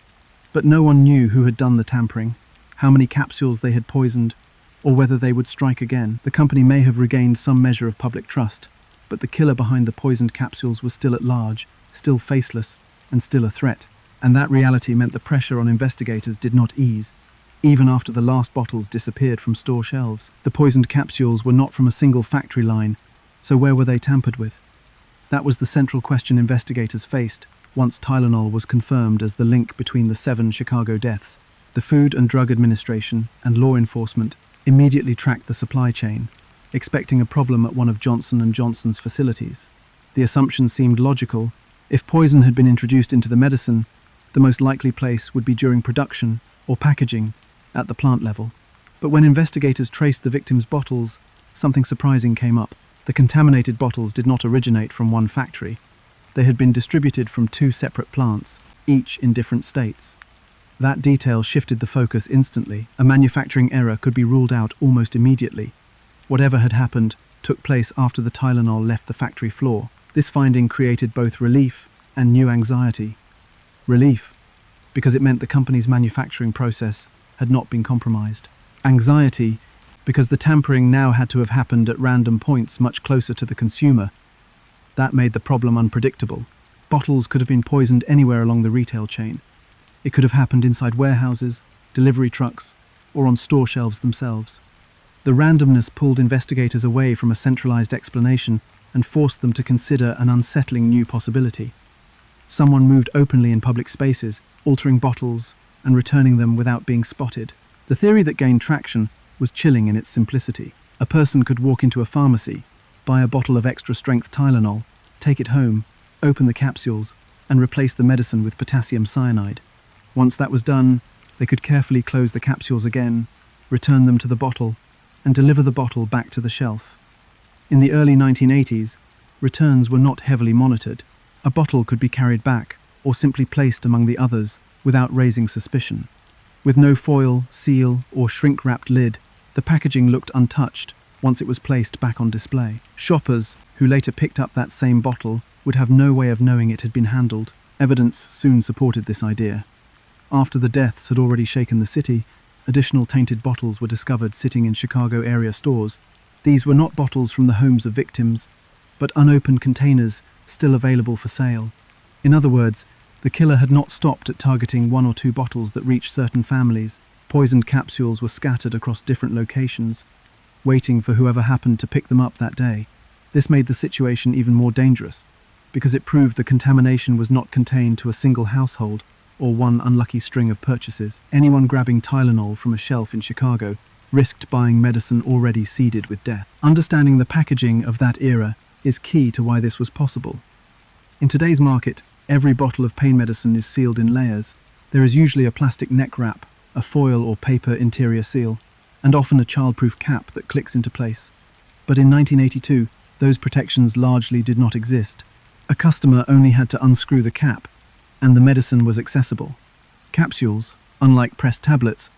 A: but no one knew who had done the tampering, how many capsules they had poisoned, or whether they would strike again. The company may have regained some measure of public trust, but the killer behind the poisoned capsules was still at large, still faceless, and still a threat. And that reality meant the pressure on investigators did not ease. Even after the last bottles disappeared from store shelves, the poisoned capsules were not from a single factory line, so where were they tampered with? That was the central question investigators faced once Tylenol was confirmed as the link between the 7 Chicago deaths. The Food and Drug Administration and law enforcement immediately tracked the supply chain, expecting a problem at one of Johnson & Johnson's facilities. The assumption seemed logical. If poison had been introduced into the medicine, the most likely place would be during production or packaging at the plant level. But when investigators traced the victims' bottles, something surprising came up. The contaminated bottles did not originate from one factory. They had been distributed from 2 separate plants, each in different states. That detail shifted the focus instantly. A manufacturing error could be ruled out almost immediately. Whatever had happened took place after the Tylenol left the factory floor. This finding created both relief and new anxiety. Relief, because it meant the company's manufacturing process had not been compromised. Anxiety, because the tampering now had to have happened at random points much closer to the consumer. That made the problem unpredictable. Bottles could have been poisoned anywhere along the retail chain. It could have happened inside warehouses, delivery trucks, or on store shelves themselves. The randomness pulled investigators away from a centralized explanation and forced them to consider an unsettling new possibility. Someone moved openly in public spaces, altering bottles and returning them without being spotted. The theory that gained traction was chilling in its simplicity. A person could walk into a pharmacy, buy a bottle of extra-strength Tylenol, take it home, open the capsules, and replace the medicine with potassium cyanide. Once that was done, they could carefully close the capsules again, return them to the bottle, and deliver the bottle back to the shelf. In the early 1980s, returns were not heavily monitored. A bottle could be carried back, or simply placed among the others, without raising suspicion. With no foil, seal, or shrink-wrapped lid, the packaging looked untouched once it was placed back on display. Shoppers, who later picked up that same bottle, would have no way of knowing it had been handled. Evidence soon supported this idea. After the deaths had already shaken the city, additional tainted bottles were discovered sitting in Chicago area stores. These were not bottles from the homes of victims, but unopened containers still available for sale. In other words, the killer had not stopped at targeting 1 or 2 bottles that reached certain families. Poisoned capsules were scattered across different locations, waiting for whoever happened to pick them up that day. This made the situation even more dangerous, because it proved the contamination was not contained to a single household or one unlucky string of purchases. Anyone grabbing Tylenol from a shelf in Chicago risked buying medicine already seeded with death. Understanding the packaging of that era is key to why this was possible. In today's market, every bottle of pain medicine is sealed in layers. There is usually a plastic neck wrap, a foil or paper interior seal, and often a childproof cap that clicks into place. But in 1982, those protections largely did not exist. A customer only had to unscrew the cap, and the medicine was accessible. Capsules, unlike pressed tablets,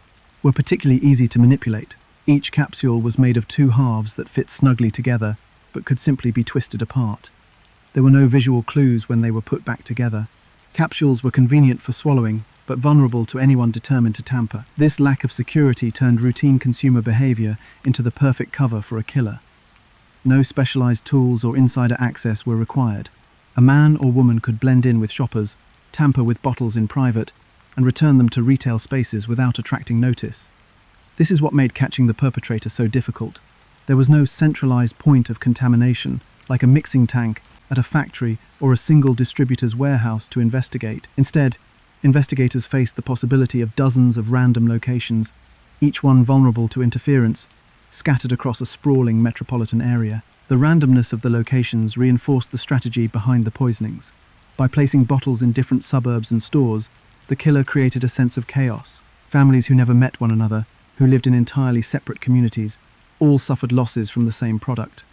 A: were particularly easy to manipulate. Each capsule was made of two halves that fit snugly together, but could simply be twisted apart. There were no visual clues when they were put back together. Capsules were convenient for swallowing, but vulnerable to anyone determined to tamper. This lack of security turned routine consumer behavior into the perfect cover for a killer. No specialized tools or insider access were required. A man or woman could blend in with shoppers, tamper with bottles in private, and return them to retail spaces without attracting notice. This is what made catching the perpetrator so difficult. There was no centralized point of contamination, like a mixing tank at a factory or a single distributor's warehouse to investigate. Instead, investigators faced the possibility of dozens of random locations, each one vulnerable to interference, scattered across a sprawling metropolitan area. The randomness of the locations reinforced the strategy behind the poisonings. By placing bottles in different suburbs and stores, the killer created a sense of chaos. Families who never met one another, who lived in entirely separate communities, all suffered losses from the same product.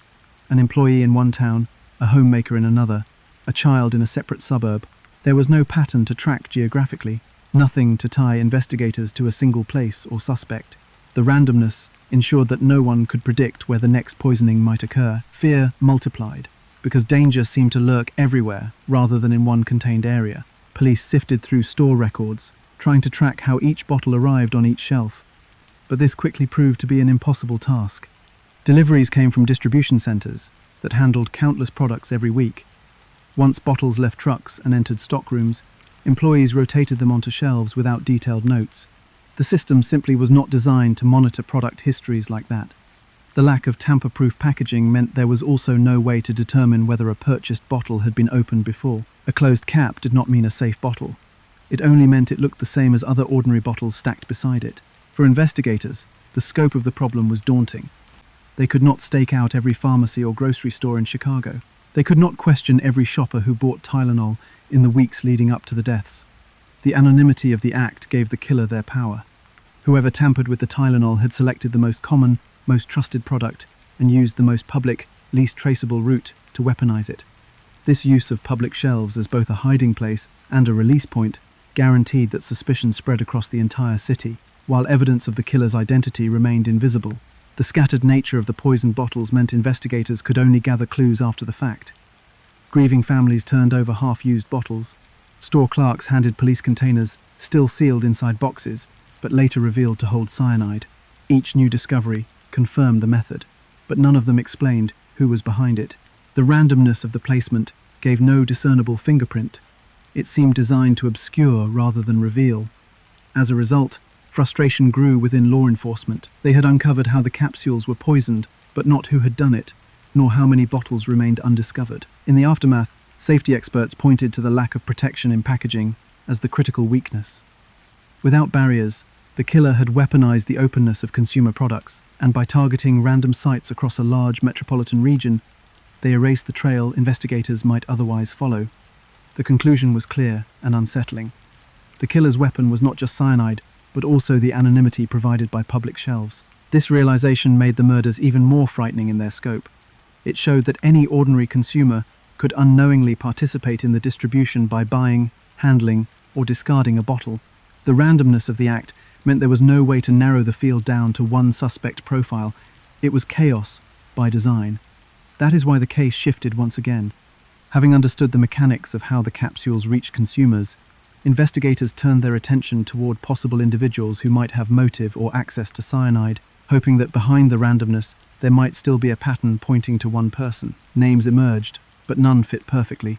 A: An employee in one town, a homemaker in another, a child in a separate suburb. There was no pattern to track geographically, nothing to tie investigators to a single place or suspect. The randomness ensured that no one could predict where the next poisoning might occur. Fear multiplied, because danger seemed to lurk everywhere rather than in one contained area. Police sifted through store records, trying to track how each bottle arrived on each shelf. But this quickly proved to be an impossible task. Deliveries came from distribution centers that handled countless products every week. Once bottles left trucks and entered stockrooms, employees rotated them onto shelves without detailed notes. The system simply was not designed to monitor product histories like that. The lack of tamper-proof packaging meant there was also no way to determine whether a purchased bottle had been opened before. A closed cap did not mean a safe bottle. It only meant it looked the same as other ordinary bottles stacked beside it. For investigators, the scope of the problem was daunting. They could not stake out every pharmacy or grocery store in Chicago. They could not question every shopper who bought Tylenol in the weeks leading up to the deaths. The anonymity of the act gave the killer their power. Whoever tampered with the Tylenol had selected the most common, most trusted product and used the most public, least traceable route to weaponize it. This use of public shelves as both a hiding place and a release point guaranteed that suspicion spread across the entire city, while evidence of the killer's identity remained invisible. The scattered nature of the poisoned bottles meant investigators could only gather clues after the fact. Grieving families turned over half-used bottles. Store clerks handed police containers, still sealed inside boxes, but later revealed to hold cyanide. Each new discovery confirmed the method, but none of them explained who was behind it. The randomness of the placement gave no discernible fingerprint. It seemed designed to obscure rather than reveal. As a result, frustration grew within law enforcement. They had uncovered how the capsules were poisoned, but not who had done it, nor how many bottles remained undiscovered. In the aftermath, safety experts pointed to the lack of protection in packaging as the critical weakness. Without barriers, the killer had weaponized the openness of consumer products, and by targeting random sites across a large metropolitan region, they erased the trail investigators might otherwise follow. The conclusion was clear and unsettling. The killer's weapon was not just cyanide, but also the anonymity provided by public shelves. This realization made the murders even more frightening in their scope. It showed that any ordinary consumer could unknowingly participate in the distribution by buying, handling, or discarding a bottle. The randomness of the act meant there was no way to narrow the field down to one suspect profile. It was chaos by design. That is why the case shifted once again. Having understood the mechanics of how the capsules reached consumers, investigators turned their attention toward possible individuals who might have motive or access to cyanide, hoping that behind the randomness there might still be a pattern pointing to one person. Names emerged, but none fit perfectly.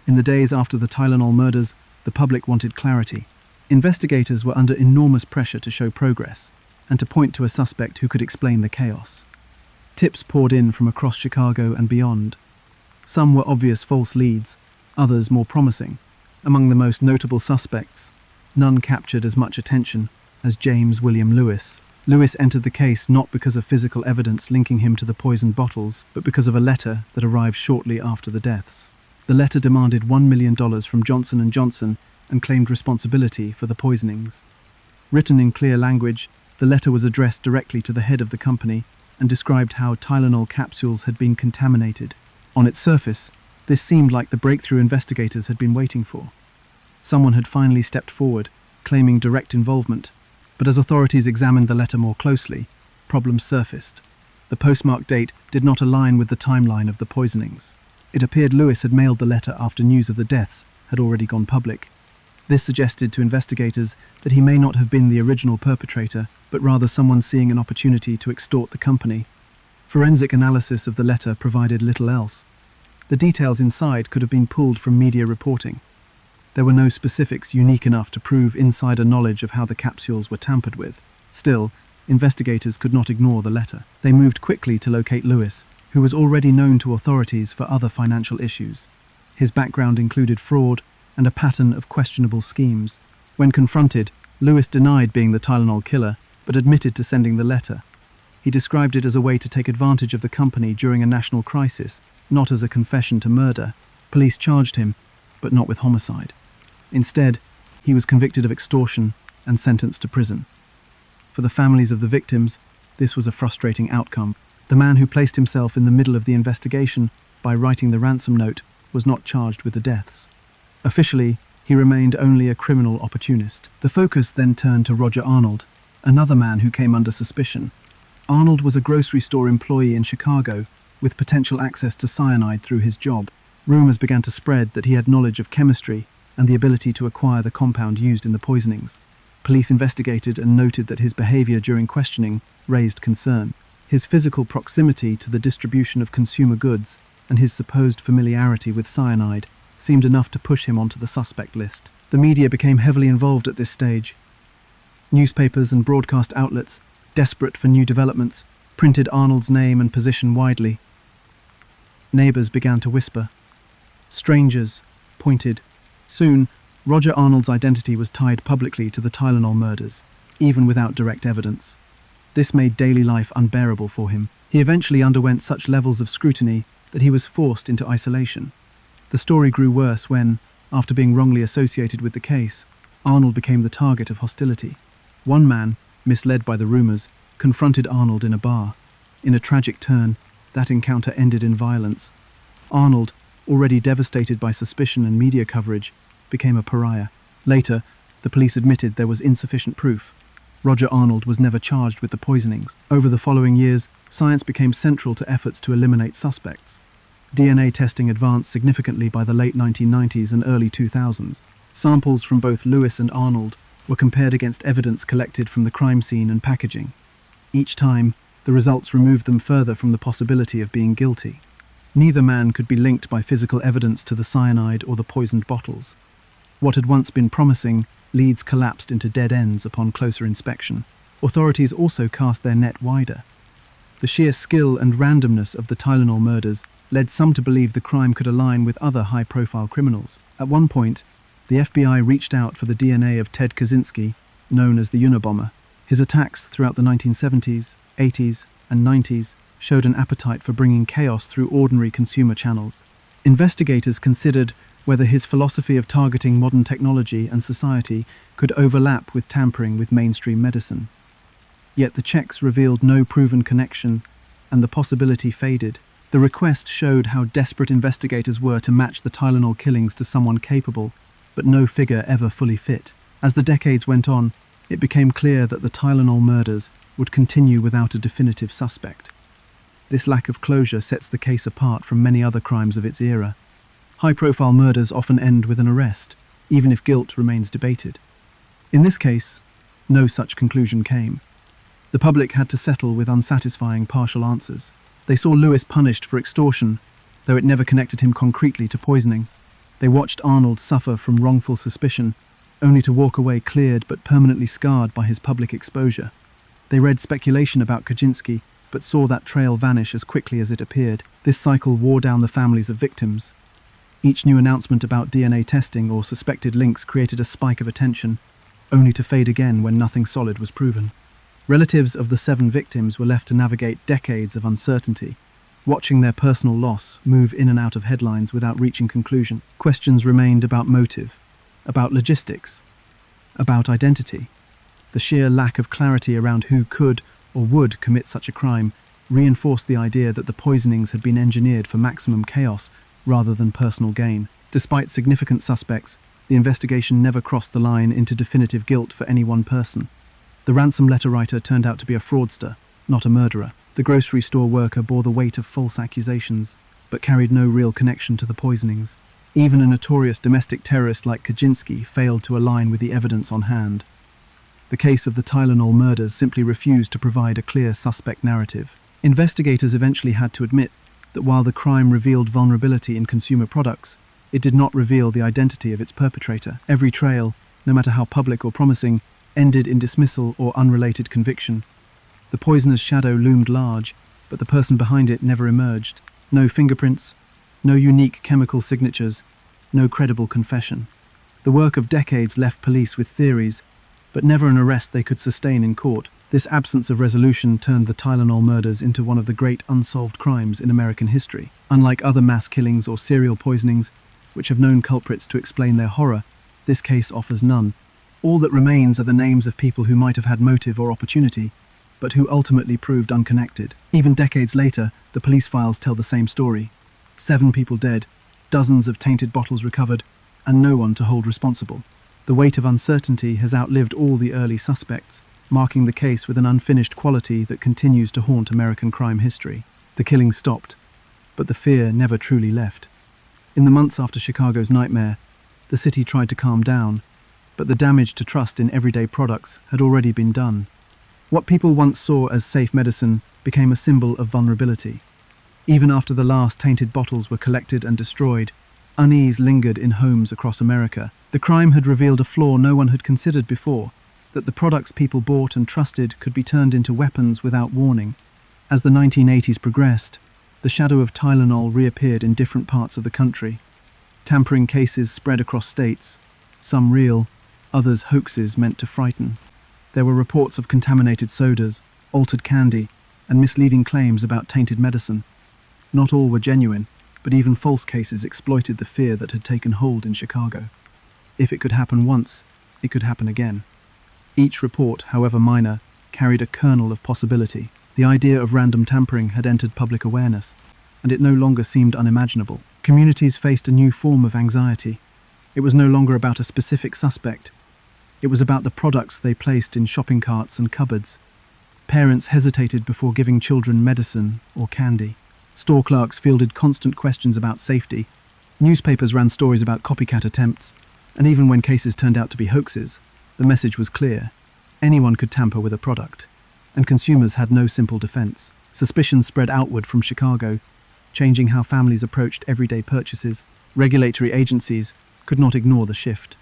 A: In the days after the Tylenol murders, the public wanted clarity. Investigators were under enormous pressure to show progress and to point to a suspect who could explain the chaos. Tips poured in from across Chicago and beyond. Some were obvious false leads, others more promising. Among the most notable suspects, none captured as much attention as James William Lewis. Lewis entered the case not because of physical evidence linking him to the poisoned bottles, but because of a letter that arrived shortly after the deaths. The letter demanded $1 million from Johnson & Johnson and claimed responsibility for the poisonings. Written in clear language, the letter was addressed directly to the head of the company and described how Tylenol capsules had been contaminated. On its surface, this seemed like the breakthrough investigators had been waiting for. Someone had finally stepped forward, claiming direct involvement, but as authorities examined the letter more closely, problems surfaced. The postmark date did not align with the timeline of the poisonings. It appeared Lewis had mailed the letter after news of the deaths had already gone public. This suggested to investigators that he may not have been the original perpetrator, but rather someone seeing an opportunity to extort the company. Forensic analysis of the letter provided little else. The details inside could have been pulled from media reporting. There were no specifics unique enough to prove insider knowledge of how the capsules were tampered with. Still, investigators could not ignore the letter. They moved quickly to locate Lewis, who was already known to authorities for other financial issues. His background included fraud and a pattern of questionable schemes. When confronted, Lewis denied being the Tylenol killer, but admitted to sending the letter. He described it as a way to take advantage of the company during a national crisis, not as a confession to murder. Police charged him, but not with homicide. Instead, he was convicted of extortion and sentenced to prison. For the families of the victims, this was a frustrating outcome. The man who placed himself in the middle of the investigation by writing the ransom note was not charged with the deaths. Officially, he remained only a criminal opportunist. The focus then turned to Roger Arnold, another man who came under suspicion. Arnold was a grocery store employee in Chicago with potential access to cyanide through his job. Rumors began to spread that he had knowledge of chemistry and the ability to acquire the compound used in the poisonings. Police investigated and noted that his behavior during questioning raised concern. His physical proximity to the distribution of consumer goods and his supposed familiarity with cyanide seemed enough to push him onto the suspect list. The media became heavily involved at this stage. Newspapers and broadcast outlets, desperate for new developments, printed Arnold's name and position widely. Neighbors began to whisper. Strangers pointed. Soon, Roger Arnold's identity was tied publicly to the Tylenol murders, even without direct evidence. This made daily life unbearable for him. He eventually underwent such levels of scrutiny that he was forced into isolation. The story grew worse when, after being wrongly associated with the case, Arnold became the target of hostility. One man, misled by the rumors, confronted Arnold in a bar. In a tragic turn, that encounter ended in violence. Arnold, already devastated by suspicion and media coverage, became a pariah. Later, the police admitted there was insufficient proof. Roger Arnold was never charged with the poisonings. Over the following years, science became central to efforts to eliminate suspects. DNA testing advanced significantly by the late 1990s and early 2000s. Samples from both Lewis and Arnold were compared against evidence collected from the crime scene and packaging. Each time, the results removed them further from the possibility of being guilty. Neither man could be linked by physical evidence to the cyanide or the poisoned bottles. What had once been promising leads collapsed into dead ends upon closer inspection. Authorities also cast their net wider. The sheer skill and randomness of the Tylenol murders led some to believe the crime could align with other high-profile criminals. At one point, the FBI reached out for the DNA of Ted Kaczynski, known as the Unabomber. His attacks throughout the 1970s, 80s, and 90s showed an appetite for bringing chaos through ordinary consumer channels. Investigators considered whether his philosophy of targeting modern technology and society could overlap with tampering with mainstream medicine. Yet the checks revealed no proven connection, and the possibility faded. The request showed how desperate investigators were to match the Tylenol killings to someone capable, but no figure ever fully fit. As the decades went on, it became clear that the Tylenol murders would continue without a definitive suspect. This lack of closure sets the case apart from many other crimes of its era. High-profile murders often end with an arrest, even if guilt remains debated. In this case, no such conclusion came. The public had to settle with unsatisfying partial answers. They saw Lewis punished for extortion, though it never connected him concretely to poisoning. They watched Arnold suffer from wrongful suspicion, only to walk away cleared but permanently scarred by his public exposure. They read speculation about Kaczynski, but saw that trail vanish as quickly as it appeared. This cycle wore down the families of victims. Each new announcement about DNA testing or suspected links created a spike of attention, only to fade again when nothing solid was proven. Relatives of the 7 victims were left to navigate decades of uncertainty, watching their personal loss move in and out of headlines without reaching conclusion. Questions remained about motive, about logistics, about identity. The sheer lack of clarity around who could or would commit such a crime reinforced the idea that the poisonings had been engineered for maximum chaos rather than personal gain. Despite significant suspects, the investigation never crossed the line into definitive guilt for any one person. The ransom letter writer turned out to be a fraudster, not a murderer. The grocery store worker bore the weight of false accusations, but carried no real connection to the poisonings. Even a notorious domestic terrorist like Kaczynski failed to align with the evidence on hand. The case of the Tylenol murders simply refused to provide a clear suspect narrative. Investigators eventually had to admit that while the crime revealed vulnerability in consumer products, it did not reveal the identity of its perpetrator. Every trail, no matter how public or promising, ended in dismissal or unrelated conviction. The poisoner's shadow loomed large, but the person behind it never emerged. No fingerprints, no unique chemical signatures, no credible confession. The work of decades left police with theories, but never an arrest they could sustain in court. This absence of resolution turned the Tylenol murders into one of the great unsolved crimes in American history. Unlike other mass killings or serial poisonings, which have known culprits to explain their horror, this case offers none. All that remains are the names of people who might have had motive or opportunity, but who ultimately proved unconnected. Even decades later, the police files tell the same story. 7 people dead, dozens of tainted bottles recovered, and no one to hold responsible. The weight of uncertainty has outlived all the early suspects, marking the case with an unfinished quality that continues to haunt American crime history. The killings stopped, but the fear never truly left. In the months after Chicago's nightmare, the city tried to calm down, but the damage to trust in everyday products had already been done. What people once saw as safe medicine became a symbol of vulnerability. Even after the last tainted bottles were collected and destroyed, unease lingered in homes across America. The crime had revealed a flaw no one had considered before, that the products people bought and trusted could be turned into weapons without warning. As the 1980s progressed, the shadow of Tylenol reappeared in different parts of the country. Tampering cases spread across states, some real, others hoaxes meant to frighten. There were reports of contaminated sodas, altered candy, and misleading claims about tainted medicine. Not all were genuine, but even false cases exploited the fear that had taken hold in Chicago. If it could happen once, it could happen again. Each report, however minor, carried a kernel of possibility. The idea of random tampering had entered public awareness, and it no longer seemed unimaginable. Communities faced a new form of anxiety. It was no longer about a specific suspect. It was about the products they placed in shopping carts and cupboards. Parents hesitated before giving children medicine or candy. Store clerks fielded constant questions about safety. Newspapers ran stories about copycat attempts, and even when cases turned out to be hoaxes, the message was clear. Anyone could tamper with a product, and consumers had no simple defense. Suspicion spread outward from Chicago, changing how families approached everyday purchases. Regulatory agencies could not ignore the shift.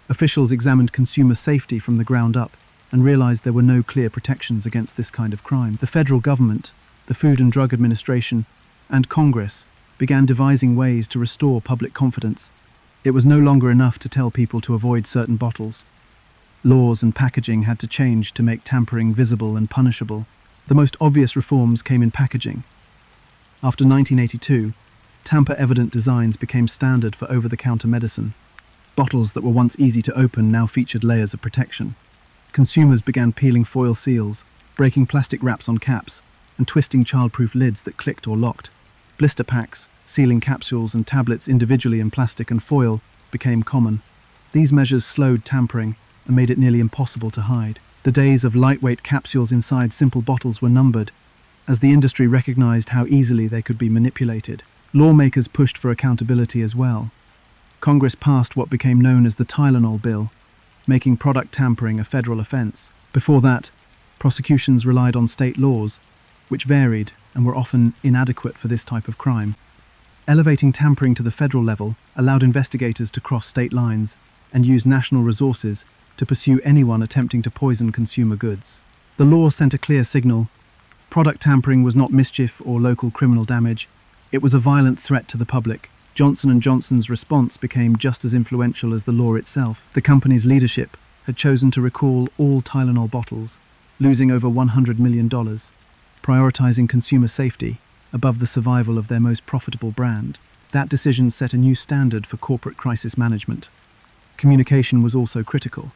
A: Officials examined consumer safety from the ground up and realized there were no clear protections against this kind of crime. The federal government, the Food and Drug Administration, and Congress began devising ways to restore public confidence. It was no longer enough to tell people to avoid certain bottles. Laws and packaging had to change to make tampering visible and punishable. The most obvious reforms came in packaging. After 1982, tamper-evident designs became standard for over-the-counter medicine. Bottles that were once easy to open now featured layers of protection. Consumers began peeling foil seals, breaking plastic wraps on caps, and twisting child-proof lids that clicked or locked. Blister packs, sealing capsules and tablets individually in plastic and foil, became common. These measures slowed tampering and made it nearly impossible to hide. The days of lightweight capsules inside simple bottles were numbered, as the industry recognized how easily they could be manipulated. Lawmakers pushed for accountability as well. Congress passed what became known as the Tylenol Bill, making product tampering a federal offense. Before that, prosecutions relied on state laws, which varied and were often inadequate for this type of crime. Elevating tampering to the federal level allowed investigators to cross state lines, and use national resources to pursue anyone attempting to poison consumer goods. The law sent a clear signal. Product tampering was not mischief or local criminal damage. It was a violent threat to the public. Johnson & Johnson's response became just as influential as the law itself. The company's leadership had chosen to recall all Tylenol bottles, losing over $100 million, prioritizing consumer safety above the survival of their most profitable brand. That decision set a new standard for corporate crisis management. Communication was also critical.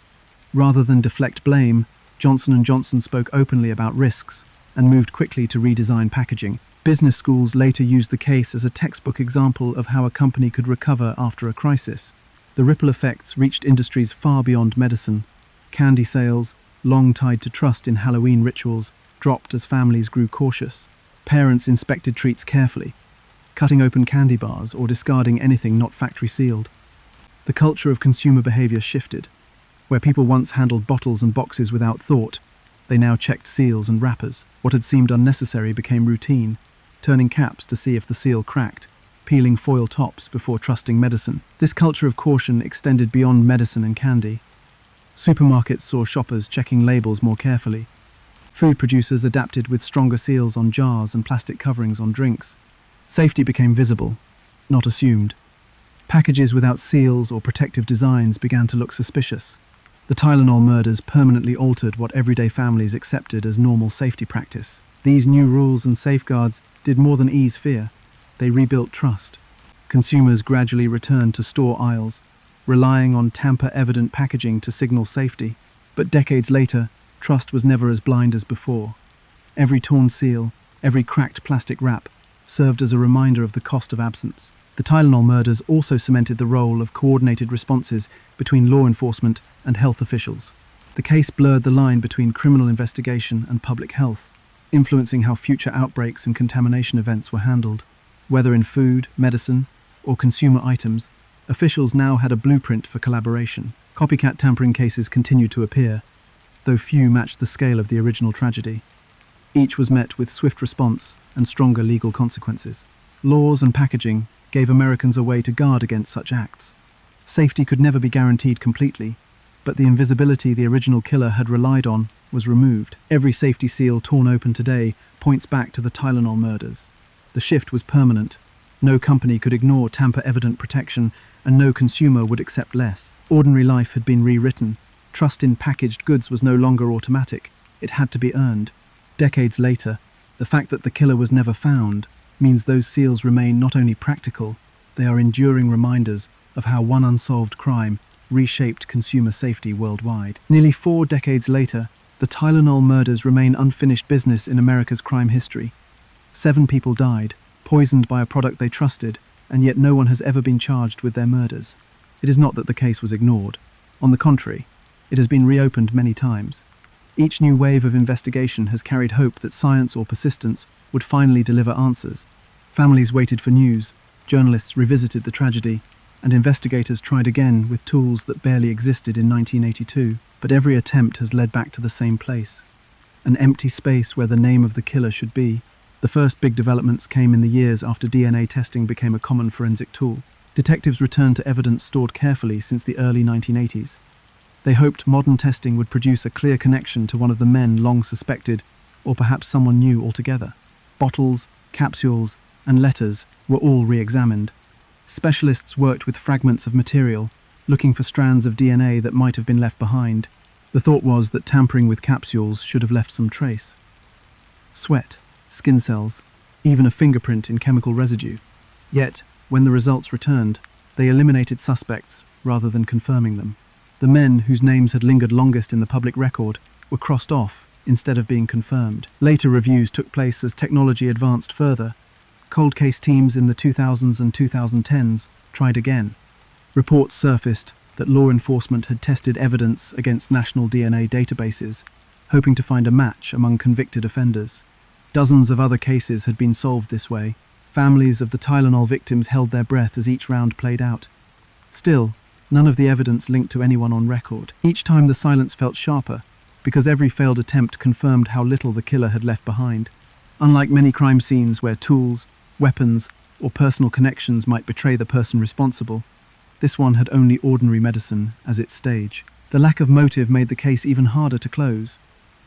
A: Rather than deflect blame, Johnson & Johnson spoke openly about risks and moved quickly to redesign packaging. Business schools later used the case as a textbook example of how a company could recover after a crisis. The ripple effects reached industries far beyond medicine. Candy sales, long tied to trust in Halloween rituals, dropped as families grew cautious. Parents inspected treats carefully, cutting open candy bars or discarding anything not factory sealed. The culture of consumer behavior shifted. Where people once handled bottles and boxes without thought, they now checked seals and wrappers. What had seemed unnecessary became routine, turning caps to see if the seal cracked, peeling foil tops before trusting medicine. This culture of caution extended beyond medicine and candy. Supermarkets saw shoppers checking labels more carefully. Food producers adapted with stronger seals on jars and plastic coverings on drinks. Safety became visible, not assumed. Packages without seals or protective designs began to look suspicious. The Tylenol murders permanently altered what everyday families accepted as normal safety practice. These new rules and safeguards did more than ease fear. They rebuilt trust. Consumers gradually returned to store aisles, relying on tamper-evident packaging to signal safety. But decades later, trust was never as blind as before. Every torn seal, every cracked plastic wrap, served as a reminder of the cost of absence. The Tylenol murders also cemented the role of coordinated responses between law enforcement and health officials. The case blurred the line between criminal investigation and public health, influencing how future outbreaks and contamination events were handled. Whether in food, medicine, or consumer items, officials now had a blueprint for collaboration. Copycat tampering cases continued to appear, though few matched the scale of the original tragedy. Each was met with swift response and stronger legal consequences. Laws and packaging gave Americans a way to guard against such acts. Safety could never be guaranteed completely, but the invisibility the original killer had relied on was removed. Every safety seal torn open today points back to the Tylenol murders. The shift was permanent. No company could ignore tamper-evident protection, and no consumer would accept less. Ordinary life had been rewritten. Trust in packaged goods was no longer automatic. It had to be earned. Decades later, the fact that the killer was never found means those seals remain not only practical, they are enduring reminders of how one unsolved crime reshaped consumer safety worldwide. Nearly 4 decades later, the Tylenol murders remain unfinished business in America's crime history. 7 people died, poisoned by a product they trusted, and yet no one has ever been charged with their murders. It is not that the case was ignored. On the contrary, it has been reopened many times. Each new wave of investigation has carried hope that science or persistence would finally deliver answers. Families waited for news, journalists revisited the tragedy, and investigators tried again with tools that barely existed in 1982. But every attempt has led back to the same place, an empty space where the name of the killer should be. The first big developments came in the years after DNA testing became a common forensic tool. Detectives returned to evidence stored carefully since the early 1980s. They hoped modern testing would produce a clear connection to one of the men long suspected, or perhaps someone new altogether. Bottles, capsules, and letters were all re-examined. Specialists worked with fragments of material, looking for strands of DNA that might have been left behind. The thought was that tampering with capsules should have left some trace. Sweat, skin cells, even a fingerprint in chemical residue. Yet, when the results returned, they eliminated suspects rather than confirming them. The men whose names had lingered longest in the public record were crossed off instead of being confirmed. Later reviews took place as technology advanced further. Cold case teams in the 2000s and 2010s tried again. Reports surfaced that law enforcement had tested evidence against national DNA databases, hoping to find a match among convicted offenders. Dozens of other cases had been solved this way. Families of the Tylenol victims held their breath as each round played out. Still, none of the evidence linked to anyone on record. Each time the silence felt sharper, because every failed attempt confirmed how little the killer had left behind. Unlike many crime scenes where tools, weapons, or personal connections might betray the person responsible, This one had only ordinary medicine as its stage. The lack of motive made the case even harder to close.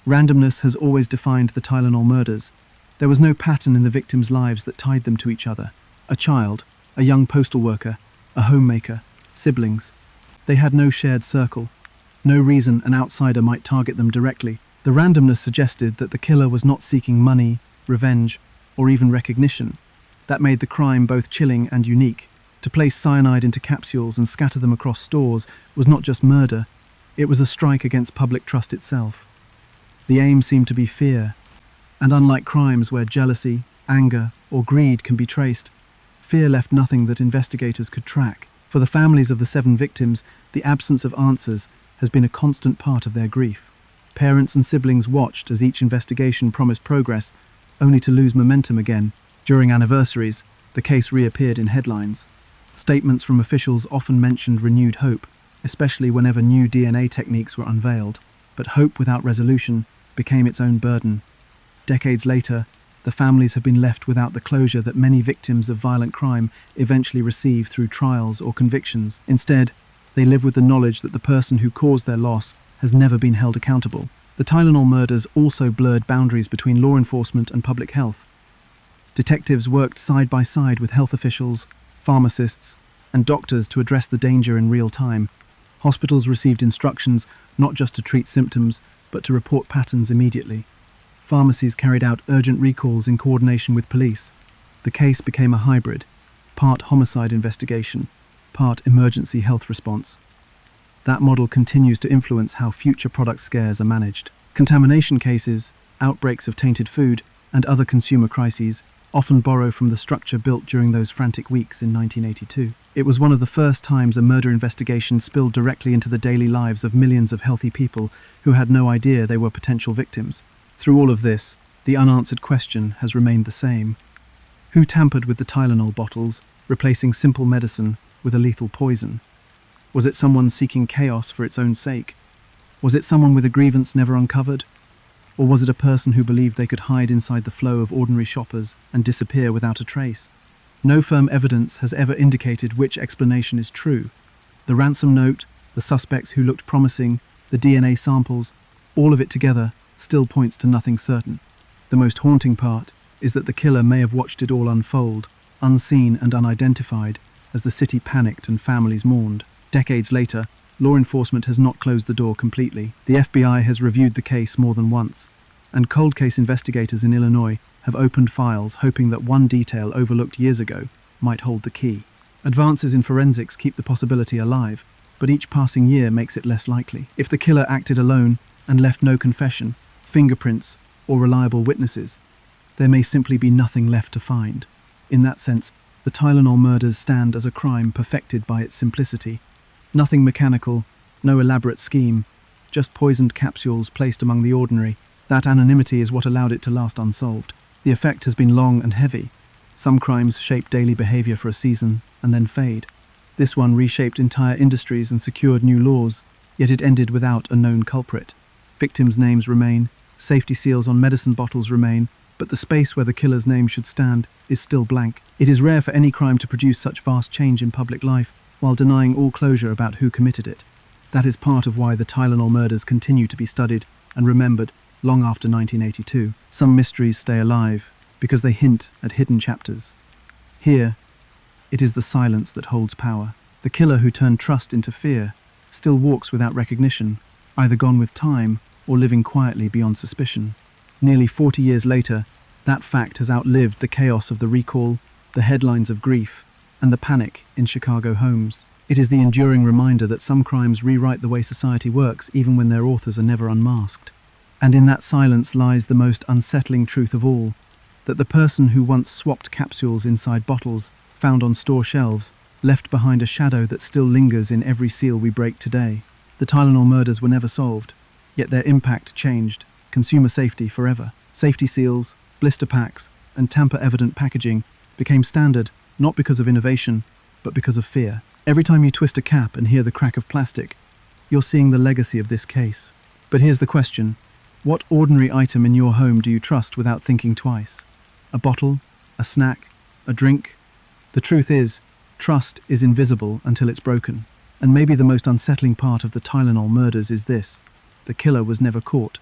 A: Randomness has always defined the Tylenol murders. There was no pattern in the victims' lives that tied them to each other. A child, a young postal worker, a homemaker, siblings. They had no shared circle. No reason an outsider might target them directly. The randomness suggested that the killer was not seeking money, revenge, or even recognition. That made the crime both chilling and unique. To place cyanide into capsules and scatter them across stores was not just murder, it was a strike against public trust itself. The aim seemed to be fear, and unlike crimes where jealousy, anger, or greed can be traced, fear left nothing that investigators could track. For the families of the 7 victims, the absence of answers has been a constant part of their grief. Parents and siblings watched as each investigation promised progress, only to lose momentum again. During anniversaries, the case reappeared in headlines. Statements from officials often mentioned renewed hope, especially whenever new DNA techniques were unveiled. But hope without resolution became its own burden. Decades later, the families have been left without the closure that many victims of violent crime eventually receive through trials or convictions. Instead, they live with the knowledge that the person who caused their loss has never been held accountable. The Tylenol murders also blurred boundaries between law enforcement and public health. Detectives worked side by side with health officials, pharmacists, and doctors to address the danger in real time. Hospitals received instructions not just to treat symptoms, but to report patterns immediately. Pharmacies carried out urgent recalls in coordination with police. The case became a hybrid, part homicide investigation, part emergency health response. That model continues to influence how future product scares are managed. Contamination cases, outbreaks of tainted food, and other consumer crises often borrow from the structure built during those frantic weeks in 1982. It was one of the first times a murder investigation spilled directly into the daily lives of millions of healthy people who had no idea they were potential victims. Through all of this, the unanswered question has remained the same. Who tampered with the Tylenol bottles, replacing simple medicine with a lethal poison? Was it someone seeking chaos for its own sake? Was it someone with a grievance never uncovered? Or was it a person who believed they could hide inside the flow of ordinary shoppers and disappear without a trace? No firm evidence has ever indicated which explanation is true. The ransom note, the suspects who looked promising, the DNA samples, all of it together still points to nothing certain. The most haunting part is that the killer may have watched it all unfold, unseen and unidentified, as the city panicked and families mourned. Decades later, law enforcement has not closed the door completely. The FBI has reviewed the case more than once, and cold case investigators in Illinois have opened files hoping that one detail overlooked years ago might hold the key. Advances in forensics keep the possibility alive, but each passing year makes it less likely. If the killer acted alone and left no confession, fingerprints, or reliable witnesses, there may simply be nothing left to find. In that sense, the Tylenol murders stand as a crime perfected by its simplicity. Nothing mechanical, no elaborate scheme, just poisoned capsules placed among the ordinary. That anonymity is what allowed it to last unsolved. The effect has been long and heavy. Some crimes shape daily behavior for a season and then fade. This one reshaped entire industries and secured new laws, yet it ended without a known culprit. Victims' names remain, safety seals on medicine bottles remain, but the space where the killer's name should stand is still blank. It is rare for any crime to produce such vast change in public life, while denying all closure about who committed it. That is part of why the Tylenol murders continue to be studied and remembered long after 1982. Some mysteries stay alive because they hint at hidden chapters. Here, it is the silence that holds power. The killer who turned trust into fear still walks without recognition, either gone with time or living quietly beyond suspicion. Nearly 40 years later, that fact has outlived the chaos of the recall, the headlines of grief, and the panic in Chicago homes. It is the enduring reminder that some crimes rewrite the way society works even when their authors are never unmasked. And in that silence lies the most unsettling truth of all, that the person who once swapped capsules inside bottles found on store shelves left behind a shadow that still lingers in every seal we break today. The Tylenol murders were never solved, yet their impact changed consumer safety forever. Safety seals, blister packs, and tamper-evident packaging became standard not because of innovation, but because of fear. Every time you twist a cap and hear the crack of plastic, you're seeing the legacy of this case. But here's the question. What ordinary item in your home do you trust without thinking twice? A bottle? A snack? A drink? The truth is, Trust is invisible until it's broken. And maybe the most unsettling part of the Tylenol murders is this: the killer was never caught.